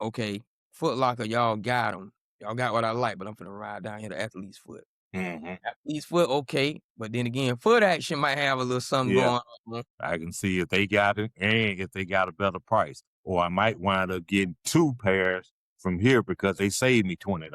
Okay, Foot Locker, y'all got them. Y'all got what I like, but I'm finna ride down here to Athlete's Foot. Mm-hmm. Athlete's Foot, okay, but then again, Foot Action might have a little something Yeah, going on. I can see if they got it and if they got a better price. Or I might wind up getting 2 pairs from here because they saved me $20.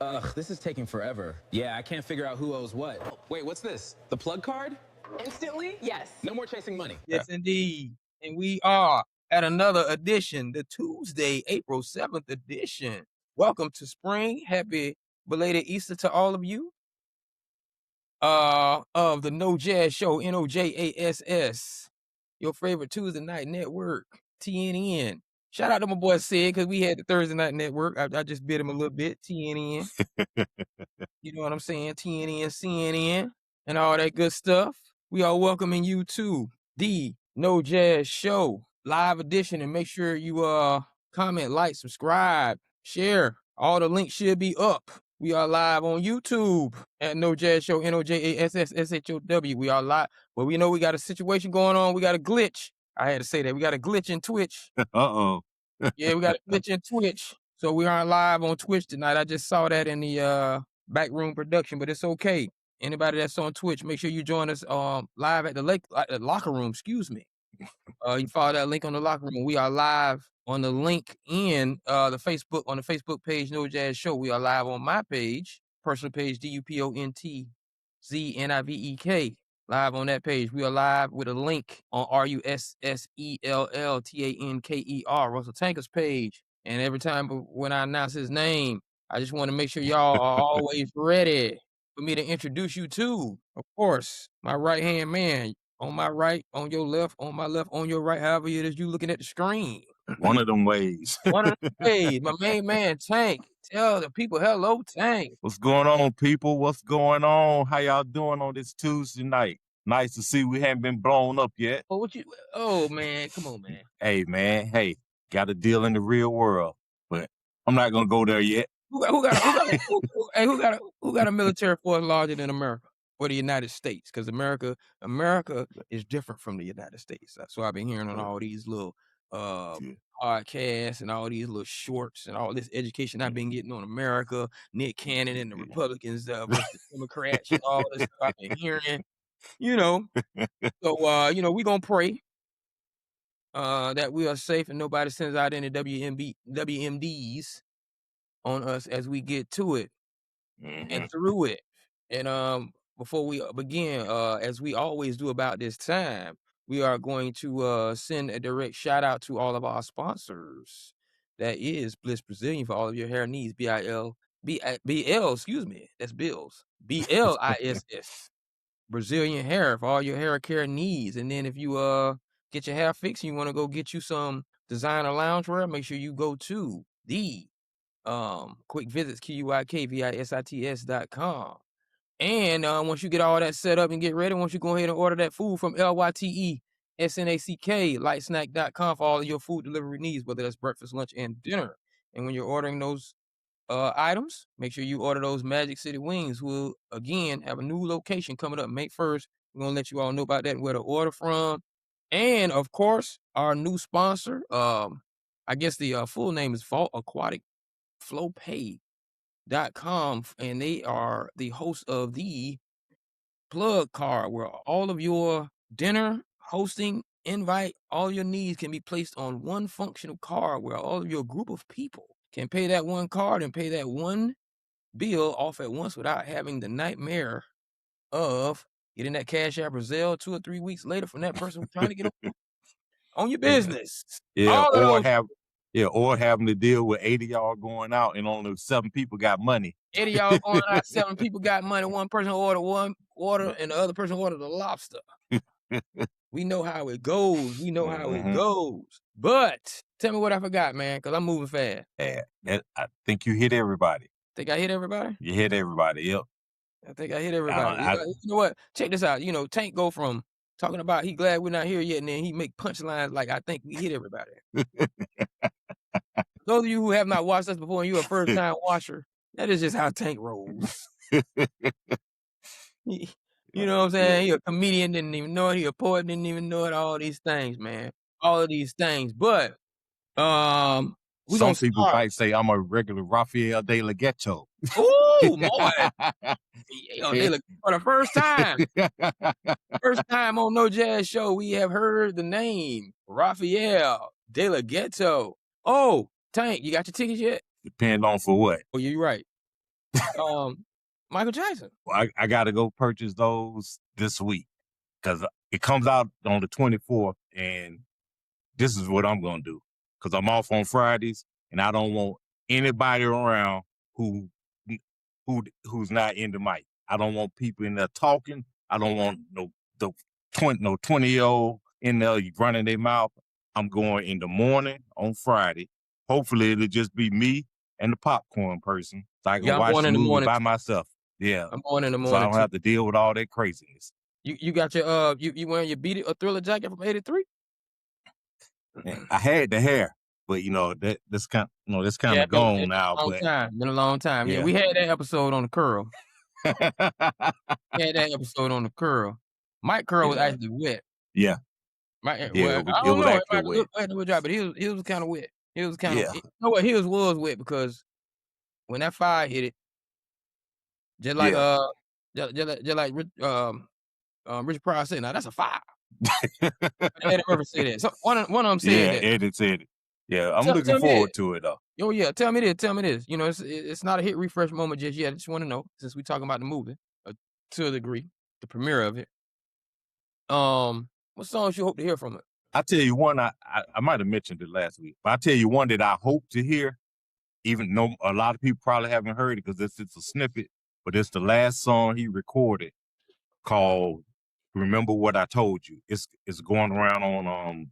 Ugh, this is taking forever. Yeah, I can't figure out who owes what. Oh, wait, what's this? The plug card? Instantly? Yes. No more chasing money. Yes, indeed. And we are at another edition, the Tuesday, April 7th edition. Welcome to spring. Happy belated Easter to all of you. Of the No Jazz Show, NOJASS, your favorite Tuesday night network, TNN. Shout out to my boy Sid, because we had the Thursday night network. I just bid him a little bit, TNN. You know what I'm saying? TNN, CNN, and all that good stuff. We are welcoming you to the No Jazz Show live edition, and make sure you comment, like, subscribe, share. All the links should be up. We are live on YouTube at No Jazz Show, NOJASSSHOW. We are live, but we know we got a situation going on. We got a glitch. I had to say that. We got a glitch in Twitch. Uh-oh. Yeah, we got a glitch in Twitch. So we aren't live on Twitch tonight. I just saw that in the backroom production, but it's okay. Anybody that's on Twitch, make sure you join us live at the locker room, excuse me. You follow that link on the locker room. We are live on the link in the Facebook page, No Jazz Show. We are live on my page, personal page, DUPONTZNIVEK. Live on that page. We are live with a link on RUSSELLTANKER, Russell Tanker's page. And every time when I announce his name, I just want to make sure y'all are always ready for me to introduce you to, of course, my right-hand man. On my right, on your left, on my left, on your right, however it is you looking at the screen. One of them ways. One of the ways, my main man, Tank. Tell the people hello, Tank. What's going on, people? What's going on? How y'all doing on this Tuesday night? Nice to see we haven't been blown up yet. Oh, man, come on, man. Hey, man. Hey, got to deal in the real world. But I'm not going to go there yet. Who got a military force larger than America or the United States? Because America is different from the United States. That's what I've been hearing on all these little podcasts and all these little shorts and all this education I've been getting on America, Nick Cannon and the Republicans versus the Democrats and all this stuff I've been hearing. So we're gonna pray that we are safe and nobody sends out any WMDs on us as we get to it and through it. And before we begin, as we always do about this time, we are going to send a direct shout out to all of our sponsors. That is Bliss Brazilian for all of your hair needs. BL, excuse me. That's Bills. BLISS. Brazilian hair for all your hair care needs. And then if you get your hair fixed and you want to go get you some designer loungewear, make sure you go to the quick visits QUIKVISITS.com. And once you get all that set up and get ready, once you go ahead and order that food from LYTESNACK, lightsnack.com for all of your food delivery needs, whether that's breakfast, lunch, and dinner. And when you're ordering those items, make sure you order those Magic City Wings. We'll again have a new location coming up May 1st. We're gonna let you all know about that and where to order from. And of course, our new sponsor, I guess the full name is Vault Aquatic Flowpay.com, and they are the host of the plug card where all of your dinner, hosting, invite, all your needs can be placed on one functional card where all of your group of people can pay that one card and pay that one bill off at once without having the nightmare of getting that cash app or Zelle 2 or 3 weeks later from that person trying to get on your business. Yeah, All of those or having to deal with 80 y'all going out and only 7 people got money. 80 y'all going out, 7 people got money. One person ordered one order and the other person ordered a lobster. We know how it goes. We know how it goes. But tell me what I forgot, man, because I'm moving fast. Yeah, I think you hit everybody. Think I hit everybody? You hit everybody, yep. I think I hit everybody. You know what? Check this out. You know, Tank go from talking about he glad we're not here yet, and then he make punchlines like I think we hit everybody. Those of you who have not watched us before and you're a first time watcher, that is just how Tank rolls. You know what I'm saying? He a comedian, didn't even know it. He a poet, didn't even know it. All these things, man. All of these things. But we gonna Some people start. might say I'm a regular Raphael De La Ghetto. Ooh, boy. Yo, they look for the first time. First time on No Jazz Show, we have heard the name Raphael De La Ghetto. Oh, Tank, you got your tickets yet? Depend on for what. Oh, yeah, you're right. Michael Jackson. Well, I got to go purchase those this week because it comes out on the 24th, and this is what I'm gonna do because I'm off on Fridays, and I don't want anybody around who's not in the mic. I don't want people in there talking. I don't want no 20-year-old in there running their mouth. I'm going in the morning on Friday. Hopefully, it'll just be me and the popcorn person, so I can Yeah, I'm watch going the in the movie morning by too. myself. Yeah, I'm going in the so I morning don't too. have to deal with all that craziness. You got your you wearing your Beat It or Thriller jacket from '83? I had the hair, but that's kind Yeah, of gone been now. a long But time. Been a long time. Yeah, yeah, we had that episode on the curl. We had that episode on the curl. Mike Curl was yeah, actually wet. yeah, Well, yeah. I It don't was know. It actually might wet. look like dry, but he was kind of wet. He was kind of. Yeah, You know what? His was wet because when that fire hit it, just like yeah. just like Richard Pryor said, "Now that's a fire." Eddie Murphy said that. So one of them said Yeah, that. Eddie said it. Yeah, I'm looking Tell me this. forward to it though. Oh yeah, tell me this. Tell me this. You know, it's not a hit refresh moment just yet. I just want to know since we talking about the movie to a degree, the premiere of it. What songs you hope to hear from it? I tell you one, I might have mentioned it last week, but I tell you one that I hope to hear, even though a lot of people probably haven't heard it because it's a snippet, but it's the last song he recorded called "Remember What I Told You." It's going around on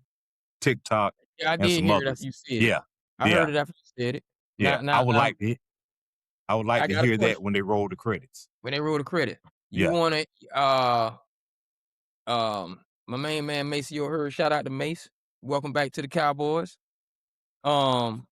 TikTok Yeah, I and did some hear it others. after you said it. Yeah, I heard yeah, it after you said it. yeah. Now, I would like I to got a hear that question. when they roll the credits. When they roll the credit, you Yeah, want to my main man Maceo Hurd. Shout out to Mace. Welcome back to the Cowboys.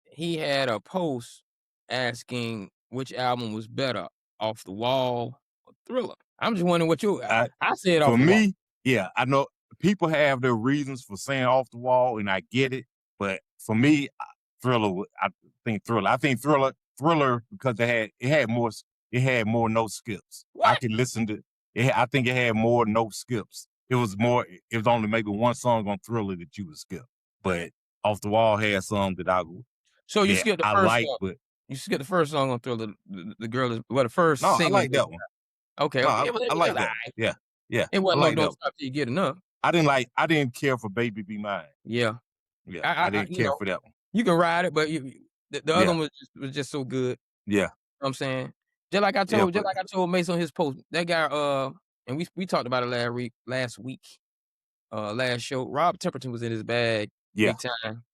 He had a post asking which album was better, Off the Wall or Thriller. I'm just wondering what you. I I said for Off the Wall. me, yeah, I know people have their reasons for saying "Off the Wall," and I get it. But for me, Thriller. I think Thriller. Thriller because it had more no skips. I What? could listen to it. I think it had more no skips. It was more. It was only maybe one song on Thriller that you would skip, but Off the Wall had some So you that skipped the I first like. song. But You skipped the first song on Thriller. The girl is the first no, I single. like that one. Okay, No, okay. It was I all like that one. right. Yeah, yeah, It I wasn't no like that Don't one. Stop Till You Get Enough. I didn't care for Baby Be Mine. Yeah. Yeah, I didn't You care know, for that one. you can ride it, but the other Yeah, one was just so good. yeah, You know what I'm saying? yeah, Just but like I told Mace on his post, that guy, and we talked about it last week, last show. Rob Temperton was in his bag yeah, big time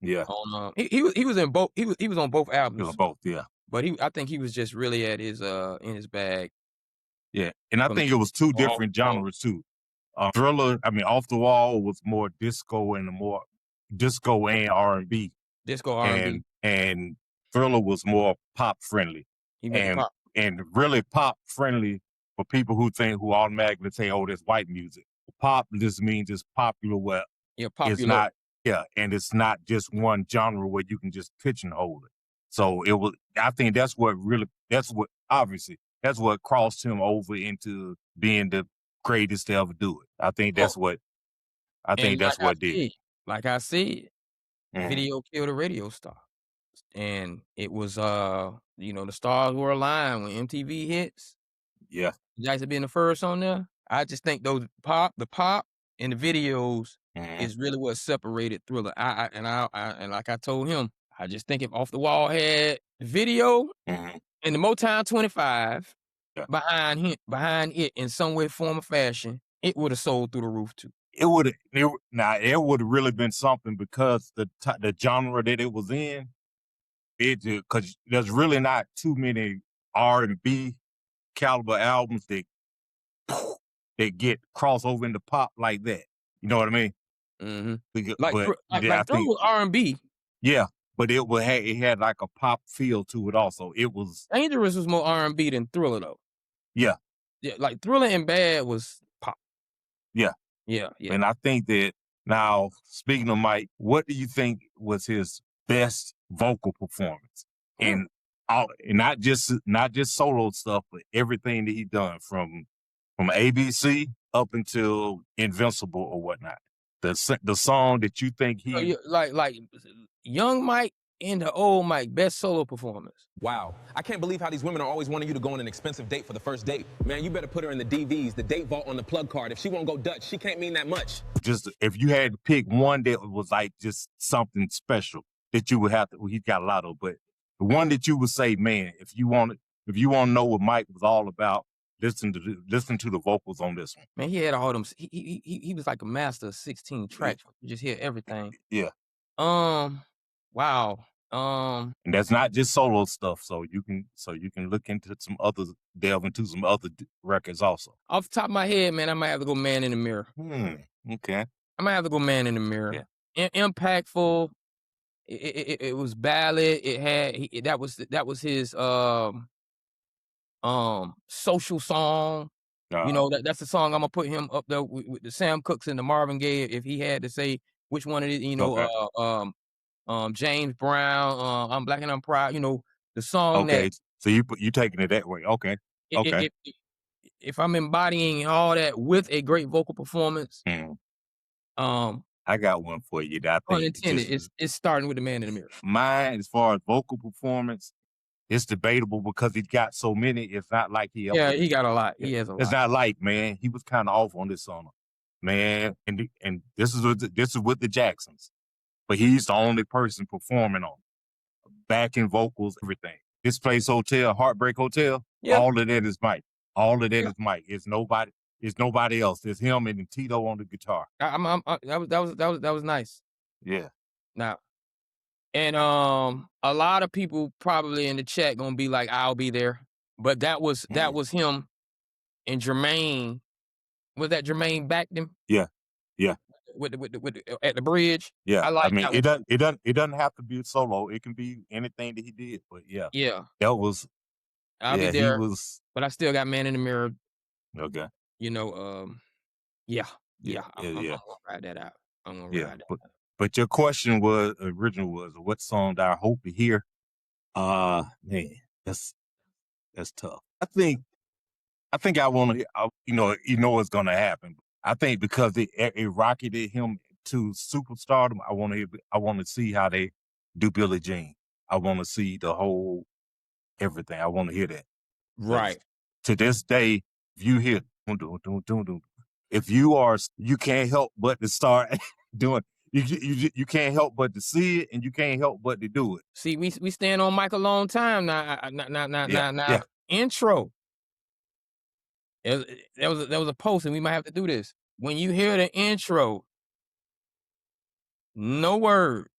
yeah, on, he was in both, he was on both it was albums, both. Yeah, but I think he was just really at his, in his bag yeah, and I from think it was two off different the wall. genres too. Thriller, I mean, Off the Wall was more disco and R&B, Disco R&B. and Thriller was more pop friendly, He went to and pop. really pop friendly for people who automatically say, "Oh, that's white music." Pop just means it's popular. Well, Yeah, it's popular. not, yeah, and it's not just one genre where you can just pigeonhole it. So it was. I think that's what crossed him over into being the greatest to ever do it. Oh, I and think that's what did it. like I said, Mhm. video killed a radio star. And it was, the stars were aligned when MTV hits. Yeah. Jackson being the first on there. I just think the pop and the videos Mhm. is really what separated Thriller. And like I told him, I just think if Off the Wall had the video Mhm. and the Motown 25 Yeah. behind it in some way, form, or fashion, it would have sold through the roof too. It would have really been something because the genre that it was in, because there's really not too many R&B caliber albums that get crossover into pop like that. You know what I mean? Like But yeah, I like Thriller think was R&B. yeah, but it had like a pop feel to it also. It was Dangerous was more R&B than Thriller though. yeah, Yeah, like Thriller and Bad was pop. yeah. Yeah, yeah. And I think that now, speaking of Mike, what do you think was his best vocal performance? Mm. And all, and not just solo stuff, but everything that he done from ABC up until Invincible or whatnot. The song that you think So he you like young Mike and the old Mike, best solo performance. Wow. I can't believe how these women are always wanting you to go on an expensive date for the first date. Man, you better put her in the DVs, the date vault on the plug card. If she won't go Dutch, she can't mean that much. just if you had to pick one that was like just something special that you would have to, well, he's got a lot of, but the one that you would say, man, if you want to know what Mike was all about, listen to the vocals on this one. Man, he had all them. He was like a master of 16 tracks. You just hear everything. Yeah. Wow. And that's not just solo stuff. So you can look into delve into some other records also. Off the top of my head, man, I might have to go Man in the Mirror. Okay. I might have to go Man in the Mirror. Yeah. Impactful. It was ballad. It had that was his social song. You know, that's the song I'm gonna put him up there with the Sam Cooks and the Marvin Gaye if he had to say which one it is, you know, Okay. James Brown, I'm Black and I'm Proud, you know, the song Okay. that So you taking it that way. Okay. Okay. if I'm embodying all that with a great vocal performance, I got one for you that I pun think intended, it's starting with the Man in the Mirror. mine, as far as vocal performance, it's debatable because he got so many. It's not like he Yeah, he got a lot. He has a lot. It's not like, man, he was kind of off on this song, man. And this is with the Jacksons, but he's the only person performing on backing vocals, everything. This place Hotel, Heartbreak Hotel, Yeah. all of that is Mike. All of that Yeah. is Mike. It's nobody else. It's him and Tito on the guitar. That was nice. Yeah. Now, and a lot of people probably in the chat gonna be like, "I'll be there," but that was him and Jermaine. Was that Jermaine backed him? Yeah. Yeah. With at the bridge. Yeah. I like mean, that it doesn't have to be a solo. It can be anything that he did. But yeah. Yeah. That was I'll be he there. was But I still got Man in the Mirror. okay. You know, yeah. I'm Yeah. gonna ride that out. I'm gonna Yeah. ride that out. But your question original was what song that I hope to hear? Man, that's tough. I think I want to. You know what's gonna happen. I think because it rocketed him to superstardom. I want to see how they do Billie Jean. I want to see the whole everything. I want to hear that. Right. To this day, if you hear if you can't help but to start doing. You can't help but to see it, and you can't help but to do it. See, we stand on Mike a long time now. Yeah. Intro. There was a post, and we might have to do this. When you hear the intro, no words.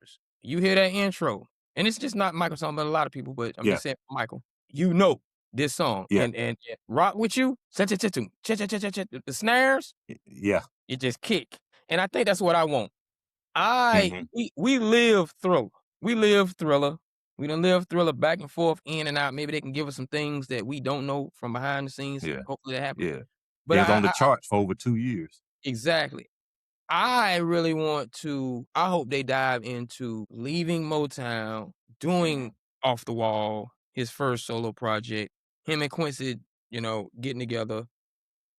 You hear that intro, and it's just not Michael song, but a lot of people. But I'm just saying, Michael, you know this song, and Rock With You, the snares, it just kick, and I think that's what I want. We live Thriller. We live Thriller. We done live Thriller back and forth, in and out. Maybe they can give us some things that we don't know from behind the scenes. Yeah. Hopefully that happens. Yeah. But it's on the charts for over 2 years. Exactly. I really want to. I hope they dive into leaving Motown, doing Off the Wall, his first solo project. Him and Quincy, getting together.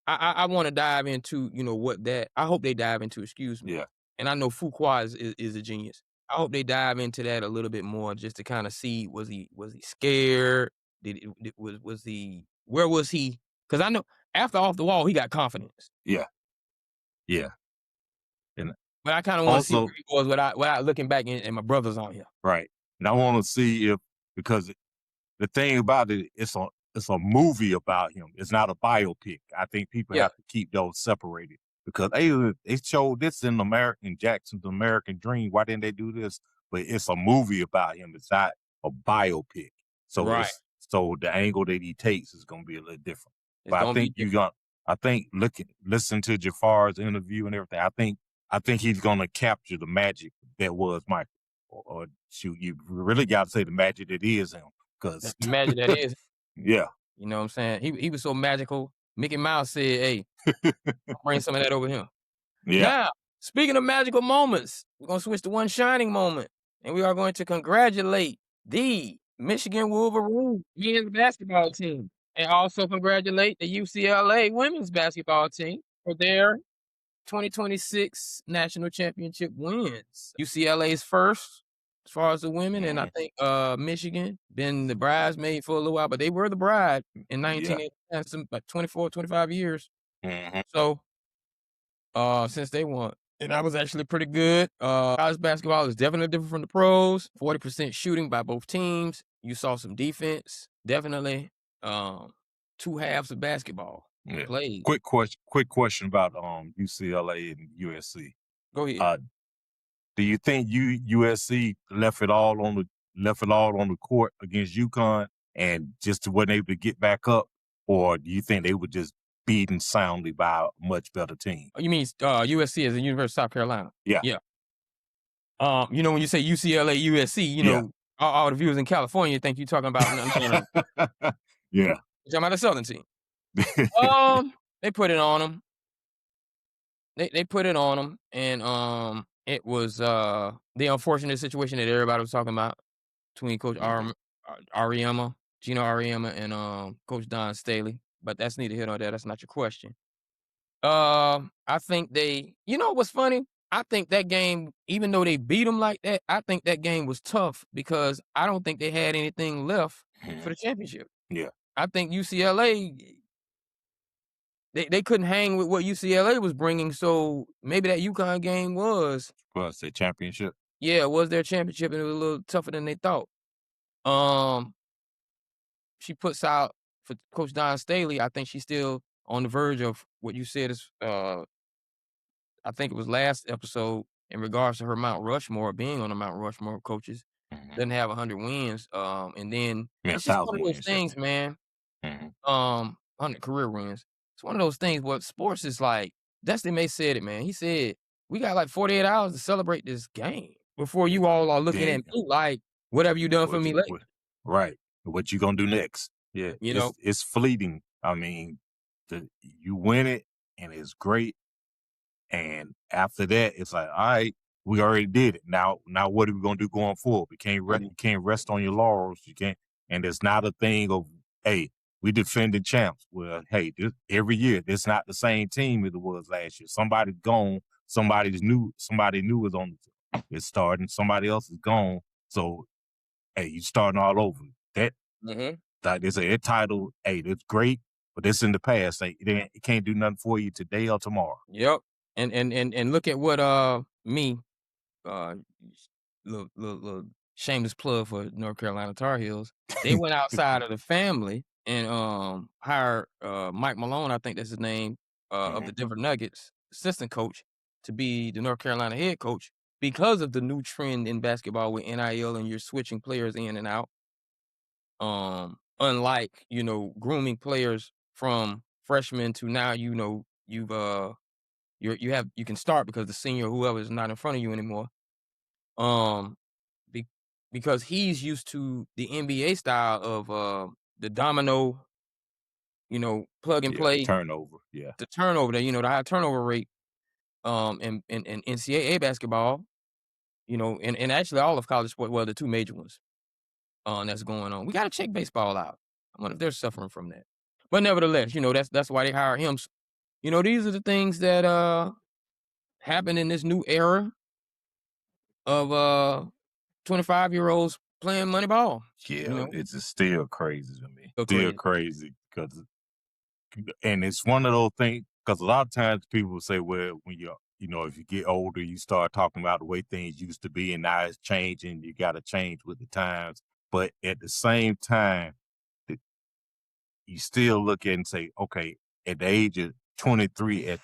I want to dive into, what that. I hope they dive into. Excuse me. Yeah. And I know Fuqua is a genius. I hope they dive into that a little bit more, just to kind of see was he scared? Where was he? Because I know after Off the Wall he got confidence. Yeah. Yeah. But I kind of want to see where he was without looking back and my brother's on here. Right. And I want to see because the thing about it, it's a movie about him. It's not a biopic. I think people have to keep those separated because they showed this in Jackson's American Dream. Why didn't they do this? But it's a movie about him. It's not a biopic. So So the angle that he takes is gonna be a little different. It's But gonna be different. I think listen to Jafar's interview and everything. I think he's gonna capture the magic that was Michael. Or shoot, you really got to say the magic that is him, because The magic that is, yeah, you know what I'm saying? He was so magical. Mickey Mouse said, "Hey, I'll bring some of that over here." yeah, Now, speaking of magical moments, we're gonna switch to one shining moment, and we are going to congratulate the Michigan Wolverines men's basketball team, and also congratulate the UCLA women's basketball team for their 2026 national championship wins. UCLA's first as far as the women, and I think Michigan been the bridesmaid for a little while, but they were the bride in yeah. 1980, some like 24, 25 years. Mhm. So since they won. And that was actually pretty good. College basketball is definitely different from the pros. 40% shooting by both teams. You saw some defense. Definitely two halves of basketball Yeah. played. Quick question about UCLA and USC. Go ahead. Uh, do you think USC left it all on the court against UConn and just wasn't able to get back up, or do you think they were just beaten soundly by a much better team? You mean USC as the University of South Carolina? Yeah, Yeah. When you say UCLA, USC, yeah, all the viewers in California think you're talking about no. yeah. You're talking about the Southern team. They put it on them. They put it on them, and it was the unfortunate situation that everybody was talking about between Coach Ariema, Gino Ariema, and Coach Don Staley. But that's neither here nor there. That's not your question. I think what's funny? I think that game, even though they beat them like that, I think that game was tough because I don't think they had anything left for the championship. Yeah. I think UCLA, they couldn't hang with what UCLA was bringing, so maybe that UConn game was the championship. it was their championship, and it was a little tougher than they thought. She puts out for Coach Don Staley. I think she's still on the verge of what you said is, I think it was last episode in regards to her Mount Rushmore, being on the Mount Rushmore of coaches, doesn't have 100 wins. And then Yeah, it's just one 1,000 of those wins. things, man. Mhm. 100 career wins. It's one of those things where sports is like, Dusty May said it, man. He said, we got like 48 hours to celebrate this game before you all are looking at me like, whatever you done for me lately. Right. What you gonna do next? Yeah, You know? it's fleeting. I mean, you win it and it's great, and after that, it's like, all right, we already did it. Now what are we gonna do going forward? You can't rest on your laurels. You can't, and it's not a thing of, hey, we defended champs. Well, hey, every year it's not the same team as it was last year. Somebody's gone. Somebody new is on. It's starting. Somebody else is gone. So, hey, you starting all over. Like they say, that title, hey, that's great, but it's in the past. It can't do nothing for you today or tomorrow. Yep. And look at what me, uh little shameless plug for North Carolina Tar Heels. They went outside of the family and hired Mike Malone, I think that's his name, of the Denver Nuggets, assistant coach, to be the North Carolina head coach because of the new trend in basketball with NIL and you're switching players in and out. Unlike, grooming players from freshmen to now, you've you can start because the senior, whoever, is not in front of you anymore. Um, be, because he's used to the NBA style of the domino, plug and play, Turnover. Yeah. the turnover, the high turnover rate, in NCAA basketball, and actually all of college sport, well, the two major ones, that's going on. We got to check baseball out. I wonder if they're suffering from that. But nevertheless, that's why they hire him. These are the things that happen in this new era of 25-year-olds playing money ball. Yeah, it's just still crazy to me. Still Still crazy. crazy and it's one of those things, because a lot of times people say, well, when if you get older, you start talking about the way things used to be, and now it's changing. You got to change with the times. But at the same time, you still look at it and say, okay, at the age of 23, at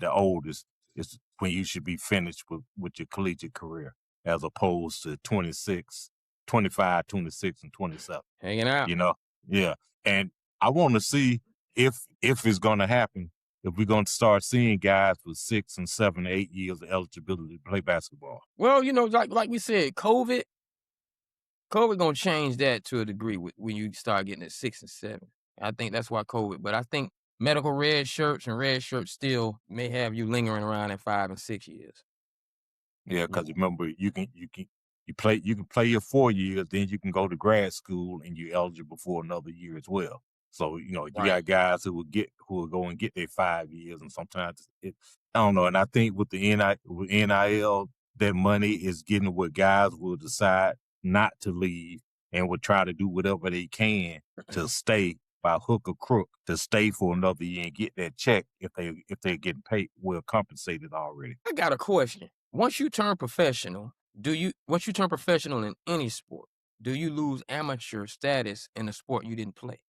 the oldest, is when you should be finished with your collegiate career, as opposed to 25, 26, and 27. Hanging out. Yeah, and I want to see if it's going to happen. If we're going to start seeing guys with 6 and 7, 8 years of eligibility to play basketball. Well, like we said, COVID gonna change that to a degree when you start getting at 6 and 7. I think that's why COVID. But I think medical red shirts and red shirts still may have you lingering around at 5 and 6 years. Yeah, You because know? remember, you can play your 4 years, then you can go to grad school and you're eligible for another year as well. So you Right. got guys who will go and get their 5 years, and sometimes I don't know. And I think with the NIL, that money is getting where guys will decide not to leave and will try to do whatever they can to stay by hook or crook to stay for another year and get that check if they're getting paid well compensated already. I got a question. Once you turn professional in any sport, do you lose amateur status in the sport you didn't play?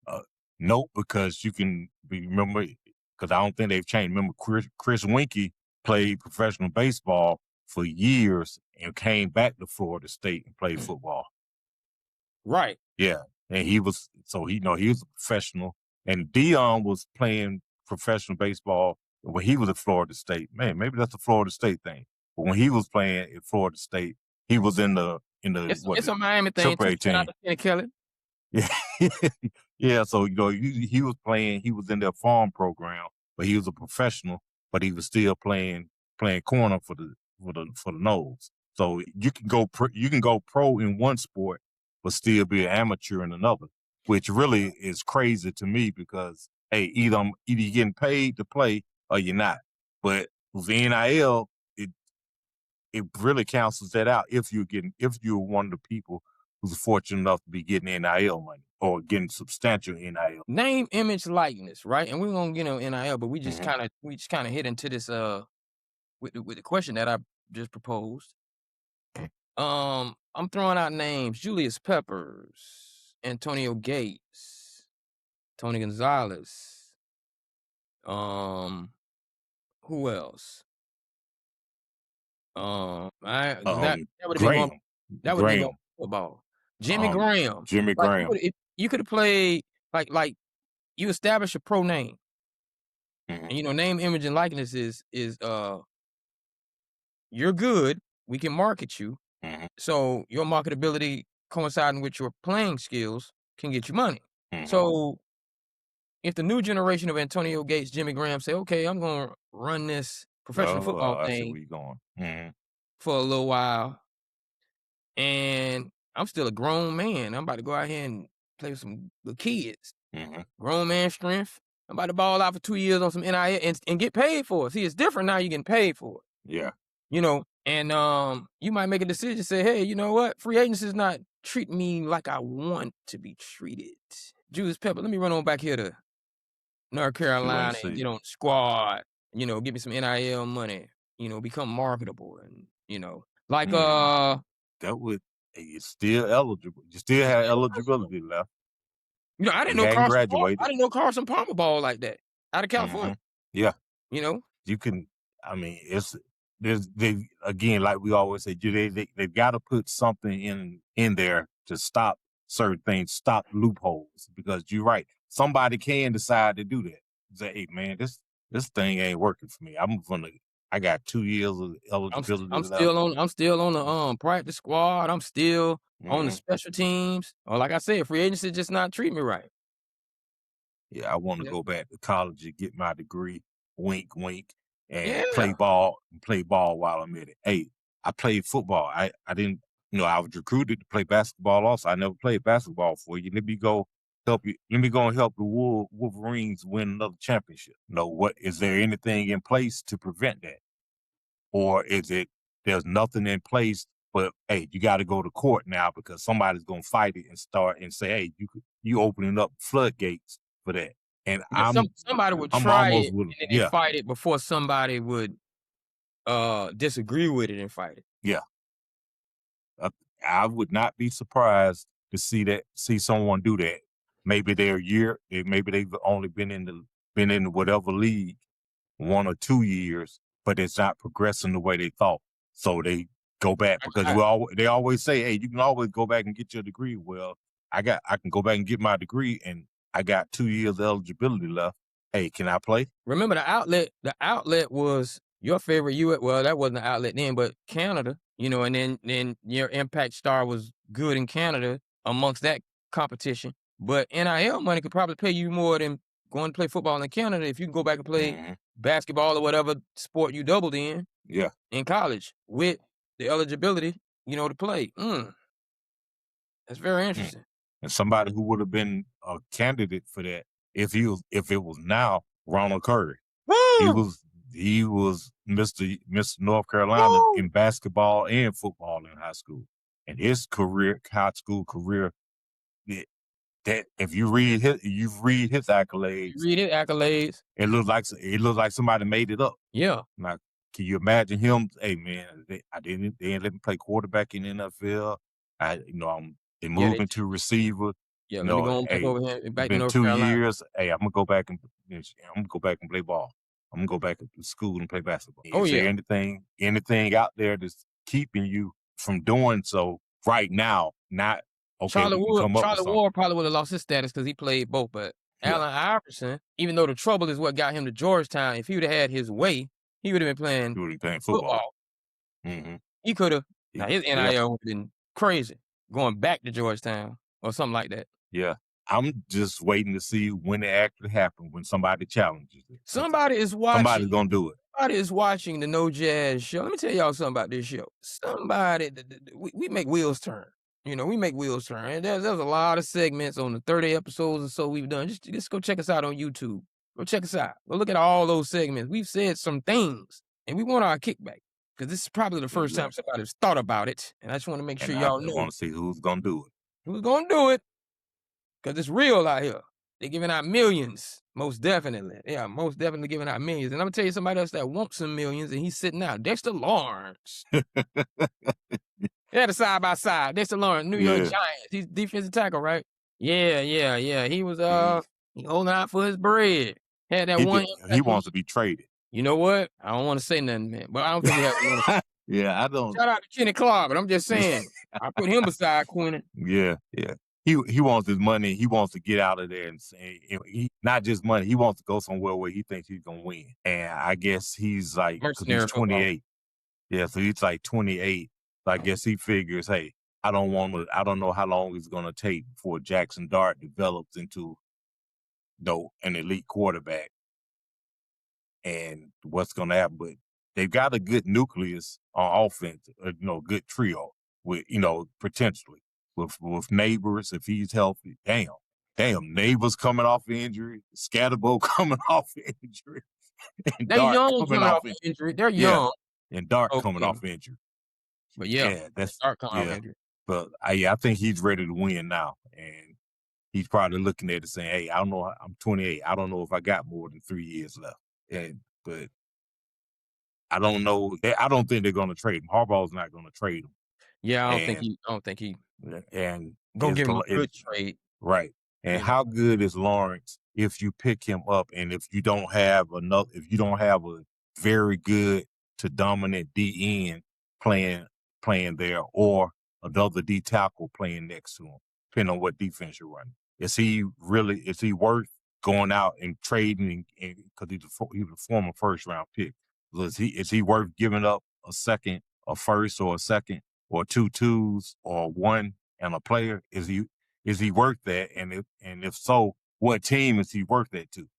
Nope, because you can remember, because I don't think they've changed. Remember, Chris Winkie played professional baseball for years and came back to Florida State and played football. Right. Yeah, and he was he was a professional, and Dion was playing professional baseball when he was at Florida State. Man, maybe that's a Florida State thing. But when he was playing at Florida State, he was in the It's a Miami thing too. AAA Shout out team. to Kenny Kelly. Yeah, yeah. So he was playing. He was in their farm program, but he was a professional. But he was still playing corner for the Noles. So you can go pro in one sport, but still be an amateur in another, which really is crazy to me because hey, either you're getting paid to play or you're not. But with NIL, it really cancels that out if you're one of the people who's fortunate enough to be getting NIL money or getting substantial NIL. Name, image, likeness, right? And we're gonna get on NIL, but we just Mm-hmm. kind of hit into this with the question that I just proposed. I'm throwing out names: Julius Peppers, Antonio Gates, Tony Gonzalez. Who else? That would have been going. Graham, That would have been going Graham, football. Jimmy Graham. Jimmy Like Graham. you could have played like you establish a pro name. Mm-hmm. And name, image, and likeness is you're good. We can market you. Mm-hmm. So your marketability coinciding with your playing skills can get you money. Mm-hmm. So if the new generation of Antonio Gates, Jimmy Graham say, okay, I'm gonna run this professional football I see thing where you're going. Mm-hmm. for a little while, and I'm still a grown man. I'm about to go out here and play with some little kids. Mm-hmm. Grown man strength. I'm about to ball out for 2 years on some NIL and get paid for it. See, it's different now. You're getting paid for it. Yeah. And you might make a decision, say, hey, you know what? Free agency is not treating me like I want to be treated. Julius Pepper, let me run on back here to North Carolina and get on the squad, give me some NIL money, become marketable and, like, you're still eligible. You still have eligibility left. I didn't You know hadn't graduated. I didn't know Carson Palmer ball like that out of California. Yeah. You can. I mean, they again, like we always say, they've got to put something in there to stop certain things, stop loopholes. Because you're right, somebody can decide to do that. Say, hey man, this thing ain't working for me. I got 2 years of eligibility I'm left. still on the practice squad. I'm still on the special teams. Or like I said, free agency just not treating me right. Yeah, I want to go back to college and get my degree. Wink, wink, and Yeah. play ball while I'm at it. Hey, I played football. I didn't, I was recruited to play basketball. Also, I never played basketball for you. Let me go help you. Let me go and help the Wolverines win another championship. What is there anything in place to prevent that, or is it there's nothing in place? But hey, you got to go to court now because somebody's gonna fight it and start and say, hey, you opening up floodgates for that. And Somebody would I'm try almost it with and then they yeah. fight it before somebody would disagree with it and fight it. Yeah. I would not be surprised to see someone do that. Maybe they're a year, maybe they've only been in whatever league 1 or 2 years, but it's not progressing the way they thought. So they go back because they always say, hey, you can always go back and get your degree. Well, I can go back and get my degree, and I got 2 years eligibility left. Hey, can I play? Remember the outlet was your favorite U.S. Well, that wasn't the outlet then, but Canada, and then your Impact Star was good in Canada amongst that competition. But NIL money could probably pay you more than going to play football in Canada if you can go back and play basketball or whatever sport you doubled in college with the eligibility, to play. That's very interesting. And somebody who would have been a candidate for that if it was now Ronald Curry. He was Mr. North Carolina in basketball and football in high school. And his high school career, that if you read his accolades, it looks like somebody made it up. Yeah. Now, can you imagine him? Hey man, they didn't let me play quarterback in the NFL. They moved into receiver. Yeah, let me go and over here and back to North 2 Carolina. years. Hey, I'm gonna go back and play ball. I'm gonna go back to school and play basketball. Is there anything out there that's keeping you from doing so right now? Not okay. Charlie Ward probably would have lost his status because he played both, but Allen Iverson, even though the trouble is what got him to Georgetown, if he would have had his way, he would have been playing football. He could have. Now his NIL would have been crazy going back to Georgetown or something like that. Yeah. I'm just waiting to see when it actually happens, when somebody challenges it. Somebody is watching. Somebody's going to do it. Somebody is watching the No Jazz show. Let me tell y'all something about this show. We make wheels turn. We make wheels turn. And there's a lot of segments on the 30 episodes or so we've done. Just go check us out on YouTube. Go check us out. Go look at all those segments. We've said some things, and we want our kickback. Because this is probably the first time somebody's thought about it. And I just want to make sure y'all know. I want to see who's going to do it. Who's going to do it? Because it's real out here. They're giving out millions. Most definitely. Yeah, most definitely giving out millions. And I'm going to tell you somebody else that wants some millions, and he's sitting out. Dexter Lawrence. Yeah, the side by side. Dexter Lawrence, New York Giants. He's defensive tackle, right? Yeah. He was holding out for his bread. Had that he wants to be traded. You know what? I don't want to say nothing, man. But I don't think he has Yeah, I don't. Shout out to Kenny Clark, but I'm just saying. I put him beside Quinn. Yeah. He wants his money. He wants to get out of there and not just money. He wants to go somewhere where he thinks he's gonna win. And I guess he's like, because he's 28. Yeah, so he's like 28. So I guess he figures, hey, I don't know how long it's gonna take before Jackson Dart develops into an elite quarterback. And what's gonna happen? But they've got a good nucleus on offense, good trio with potentially. With Neighbors, if he's healthy, damn, Neighbors coming off injury, Scatterbo coming off injury, and they're young coming off injury. They're young, and Dart coming off injury. But that's Dart coming off injury. But I think he's ready to win now, and he's probably looking at it saying, "Hey, I don't know. I'm 28. I don't know if I got more than 3 years left." But I don't know. I don't think they're going to trade him. Harbaugh's not going to trade him. Yeah, I don't think he. And gonna give him a good trade, right? And how good is Lawrence if you pick him up, and if you don't have a very good to dominant DN playing there, or another D tackle playing next to him, depending on what defense you're running. Is he worth going out and trading? Because he's a former first round pick. Is he worth giving up a second, a first, or a second, or 2 2s, or 1 and a player? Is he worth that? And if so, what team is he worth that to?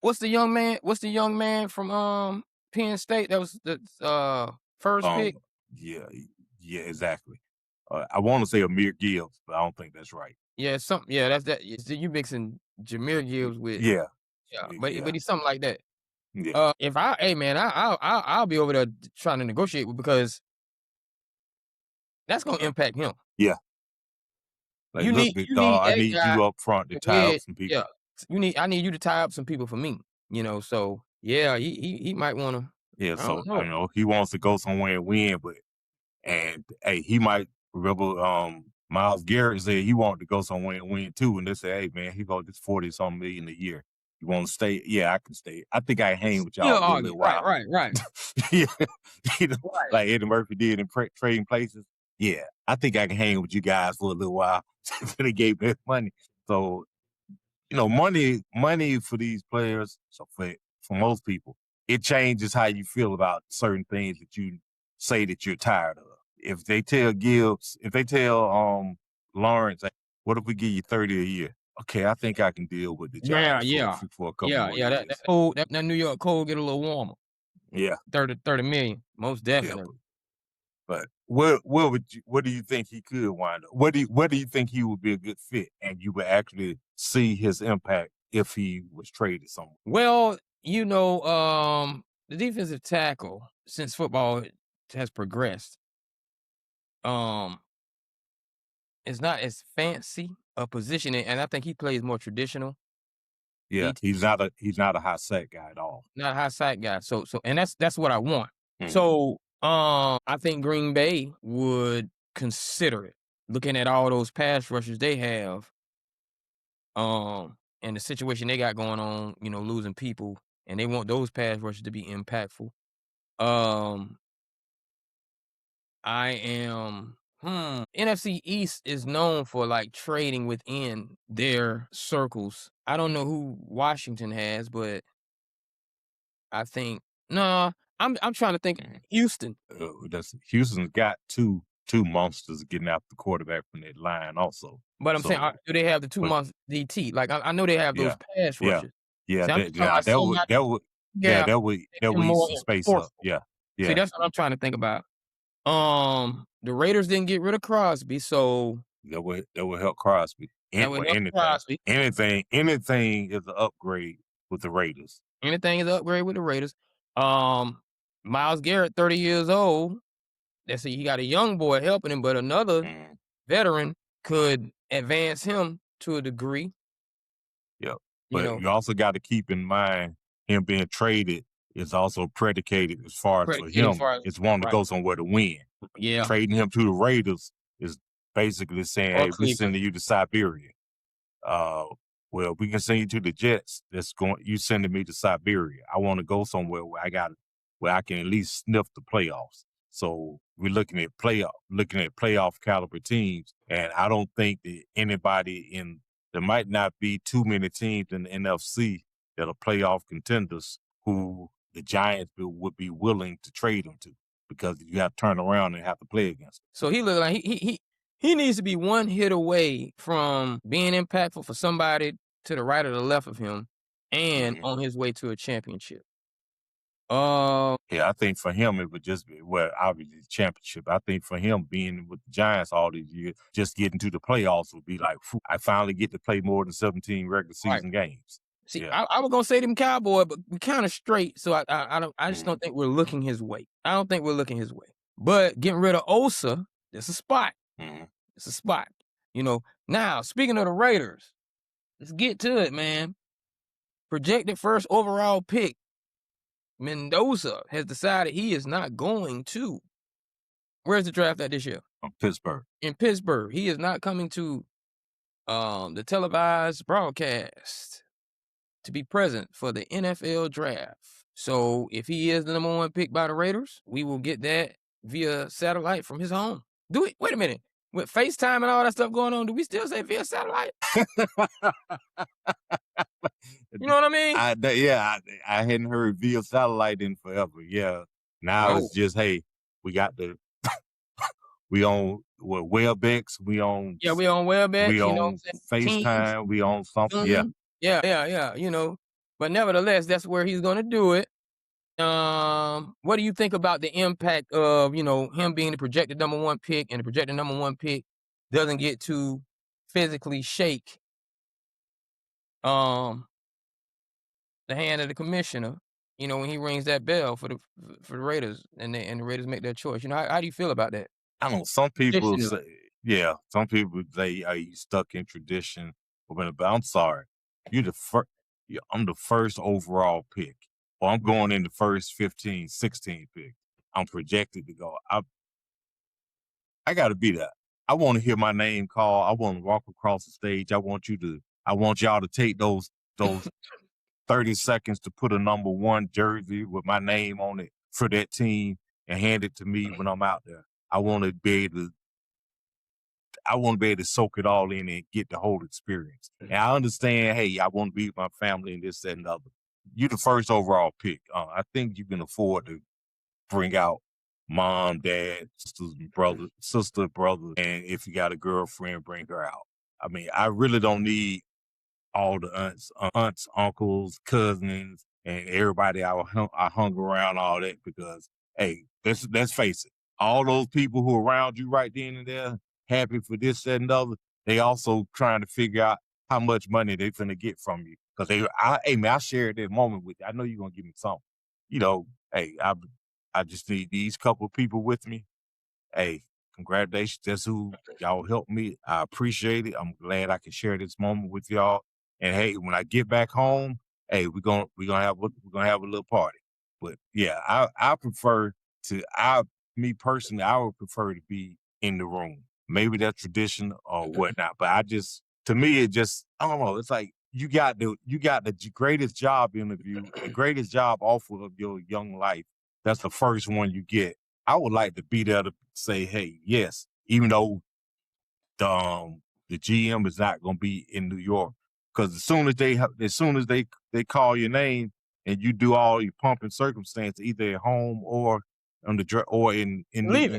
What's the young man? What's the young man from Penn State that was the first pick? Yeah, exactly. I want to say Amir Gibbs, but I don't think that's right. Yeah, that's that. You mixing Jahmyr Gibbs with but he's something like that. Yeah. I'll be over there trying to negotiate with, because that's gonna impact him. Yeah. Like, I need you up front to tie up some people. Yeah. I need you to tie up some people for me. So yeah, he might want to. Yeah, so he wants to go somewhere and win, and he might. Remember, Myles Garrett said he wanted to go somewhere and win too, and they said, "Hey man, he got this 40-something million a year. You want to stay? Yeah, I can stay. I think I hang with y'all for a little while." Right. Yeah, like Eddie Murphy did in Trading Places. Yeah, I think I can hang with you guys for a little while until they gave me money. So, money for these players, so for most people, it changes how you feel about certain things that you say that you're tired of. If they tell Lawrence, like, what if we give you 30 a year? Okay, I think I can deal with the Yeah, Giants for yeah. for a couple Yeah, more yeah, that years. cold that New York cold get a little warmer. Yeah, 30 million, most yeah. definitely. But what do you think he could wind up? Where do you think he would be a good fit, and you would actually see his impact if he was traded somewhere? Well, the defensive tackle, since football has progressed, um, is not as fancy a position, and I think he plays more traditional Yeah, DT, he's not a high sack guy at all. not a high side guy. So and that's what I want. Mhm. So, I think Green Bay would consider it, looking at all those pass rushers they have, and the situation they got going on, losing people, and they want those pass rushers to be impactful. Um, I am NFC East is known for like trading within their circles. I don't know who Washington has, but I think no, I'm trying to think Mhm. Houston. That's Houston's got two monsters getting out the quarterback from that line also. But I'm saying, So, do they have the 2 but months DT? Like I know they have those yeah, pass yeah, rushers. yeah. See, I'm just talking about somebody gap, That make would him eat more some space up. enforceable. Yeah, See, yeah. that's what I'm trying to think about. The Raiders didn't get rid of Crosby, so That would help Crosby. that would Well, help Crosby. anything is an upgrade with the Raiders. Anything is an upgrade with the Raiders. Um, Myles Garrett, 30 years old. That's he got a young boy helping him, but another Mhm. veteran could advance him to a degree. Yep. You But know, you also got to keep in mind him being traded is also predicated as far as for predicated as him, far as it's wanting to right. go somewhere to win. Yeah, Trading him to the Raiders is basically saying, or hey, we're Cleveland. sending you to Siberia. Uh, well, we can send you to the Jets. You sending me to Siberia. I want to go somewhere where I can at least sniff the playoffs. So we're looking at playoff caliber teams. And I don't think that there might not be too many teams in the NFC that are playoff contenders who the Giants would be willing to trade them to, because you have to turn around and have to play against them. So he look like he needs to be one hit away from being impactful for somebody to the right or the left of him, and Mhm. on his way to a championship. Uh, Yeah, I think for him it would just be, well, obviously the championship. I think for him being with the Giants all these years, just getting to the playoffs would be like, phew, I finally get to play more than 17 regular right. season games. See, Yeah. I was gonna say them Cowboy, but we kind of straight, so I just Mhm. don't think we're looking his way. I don't think we're looking his way. But getting rid of Osa, that's a spot. Mhm. It's a spot. Now speaking of the Raiders, let's get to it, man. Projected first overall pick, Mendoza has decided he is not going to. Where's the draft at this year? Pittsburgh. In Pittsburgh. He is not coming to the televised broadcast to be present for the NFL draft. So if he is the number one pick by the Raiders, we will get that via satellite from his home. Wait a minute. With FaceTime and all that stuff going on, do we still say via satellite? You know what I mean? I hadn't heard via satellite in forever. Yeah. Now Oh, it's just, hey, we got we on WebEx, yeah, we on we WebEx, on Teams, FaceTime, we on something. Yeah. Zoom. Yeah, yeah, yeah, But nevertheless, that's where he's gonna do it. What do you think about the impact of, him being the projected number one pick, and the projected number one pick doesn't get to physically shake um the hand of the commissioner, when he rings that bell for the Raiders, and the Raiders make their choice. How do you feel about that? I don't know. Some people Traditionally. say, yeah, some people say, are you stuck in tradition? But I'm sorry. You're the first, I'm the first overall pick. Or I'm going in the first 15, 16 pick. I'm projected to go. I got to be there. I want to hear my name called. I want to walk across the stage. I want y'all to take those 30 seconds to put a number one jersey with my name on it for that team and hand it to me when I'm out there. I want to be able to I want to be able to soak it all in and get the whole experience. And I understand, hey, I want to be with my family and this, that, and the other. You're the first overall pick. I think you can afford to bring out mom, dad, sister, brother, and if you got a girlfriend, bring her out. I mean, I really don't need all the aunts, uncles, cousins, and everybody I hung around all that because, hey, let's face it, all those people who are around you right then and there, happy for this, that, and the other, they also trying to figure out how much money they finna get from you. Cause hey man, I shared that moment with you. I know you're gonna give me something. You know, hey, I just need these couple of people with me. Hey, congratulations. That's who y'all helped me. I appreciate it. I'm glad I can share this moment with y'all. And hey, when I get back home, hey, we're gonna have a little party. But yeah, I prefer to me personally, I would prefer to be in the room. Maybe that's tradition or whatnot. But to me, it just, I don't know. It's like you got the greatest job interview, the greatest job offer of your young life. That's the first one you get. I would like to be there to say, hey, yes, even though the GM is not going to be in New York, because as soon as they call your name and you do all your pumping circumstance, either at home or in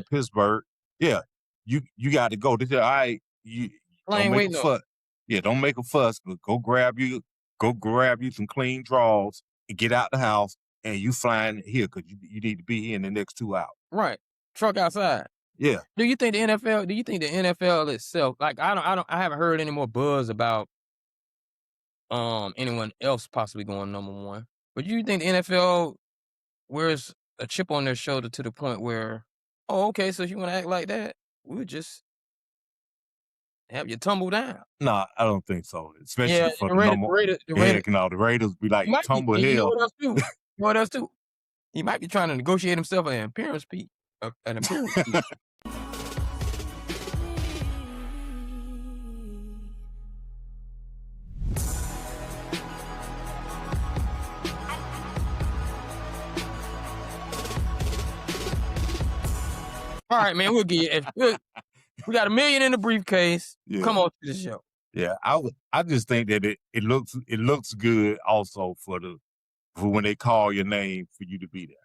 Pittsburgh, yeah, you got to go. They say, all right, you don't make a fuss. Yeah, don't make a fuss, but go grab you some clean draws and get out the house, and you flying here because you need to be here in the next 2 hours. Right. Truck outside. Yeah. Do you think the NFL itself, like I haven't heard any more buzz about anyone else possibly going number one. But do you think the NFL wears a chip on their shoulder to the point where, oh, okay, so if you want to act like that, we'll just have you tumble down? No, I don't think so. Especially for the number. The Raiders be like tumble hell. You know what else too? What else too? He might be trying to negotiate himself an appearance fee. All right, man, we'll get you. We got $1 million in the briefcase. Yeah. Come on to the show. Yeah, I just think that it looks good also for when they call your name for you to be there.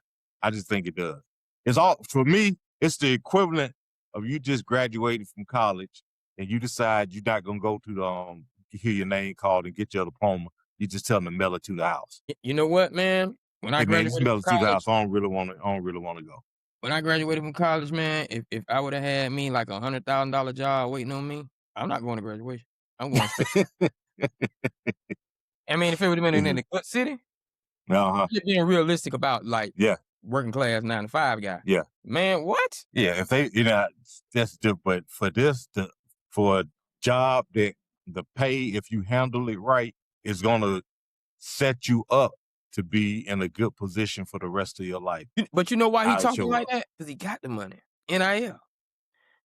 I just think it does. It's all for me. It's the equivalent of you just graduating from college and you decide you're not gonna go to hear your name called and get your diploma. You just tell them to mail it to the house. You know what, man? When I graduated mail it to the house. I don't really want to go. When I graduated from college, man, if I would have had me like $100,000 job waiting on me, I'm not going to graduation. I'm going straight. I mean, if it would have been in a good city, just being realistic about working class 9 to 5 guy. Yeah, man, what? Yeah, if they, that's but for a job that the pay, if you handle it right, is gonna set you up to be in a good position for the rest of your life. But you know why he talking like that? Because he got the money. NIL.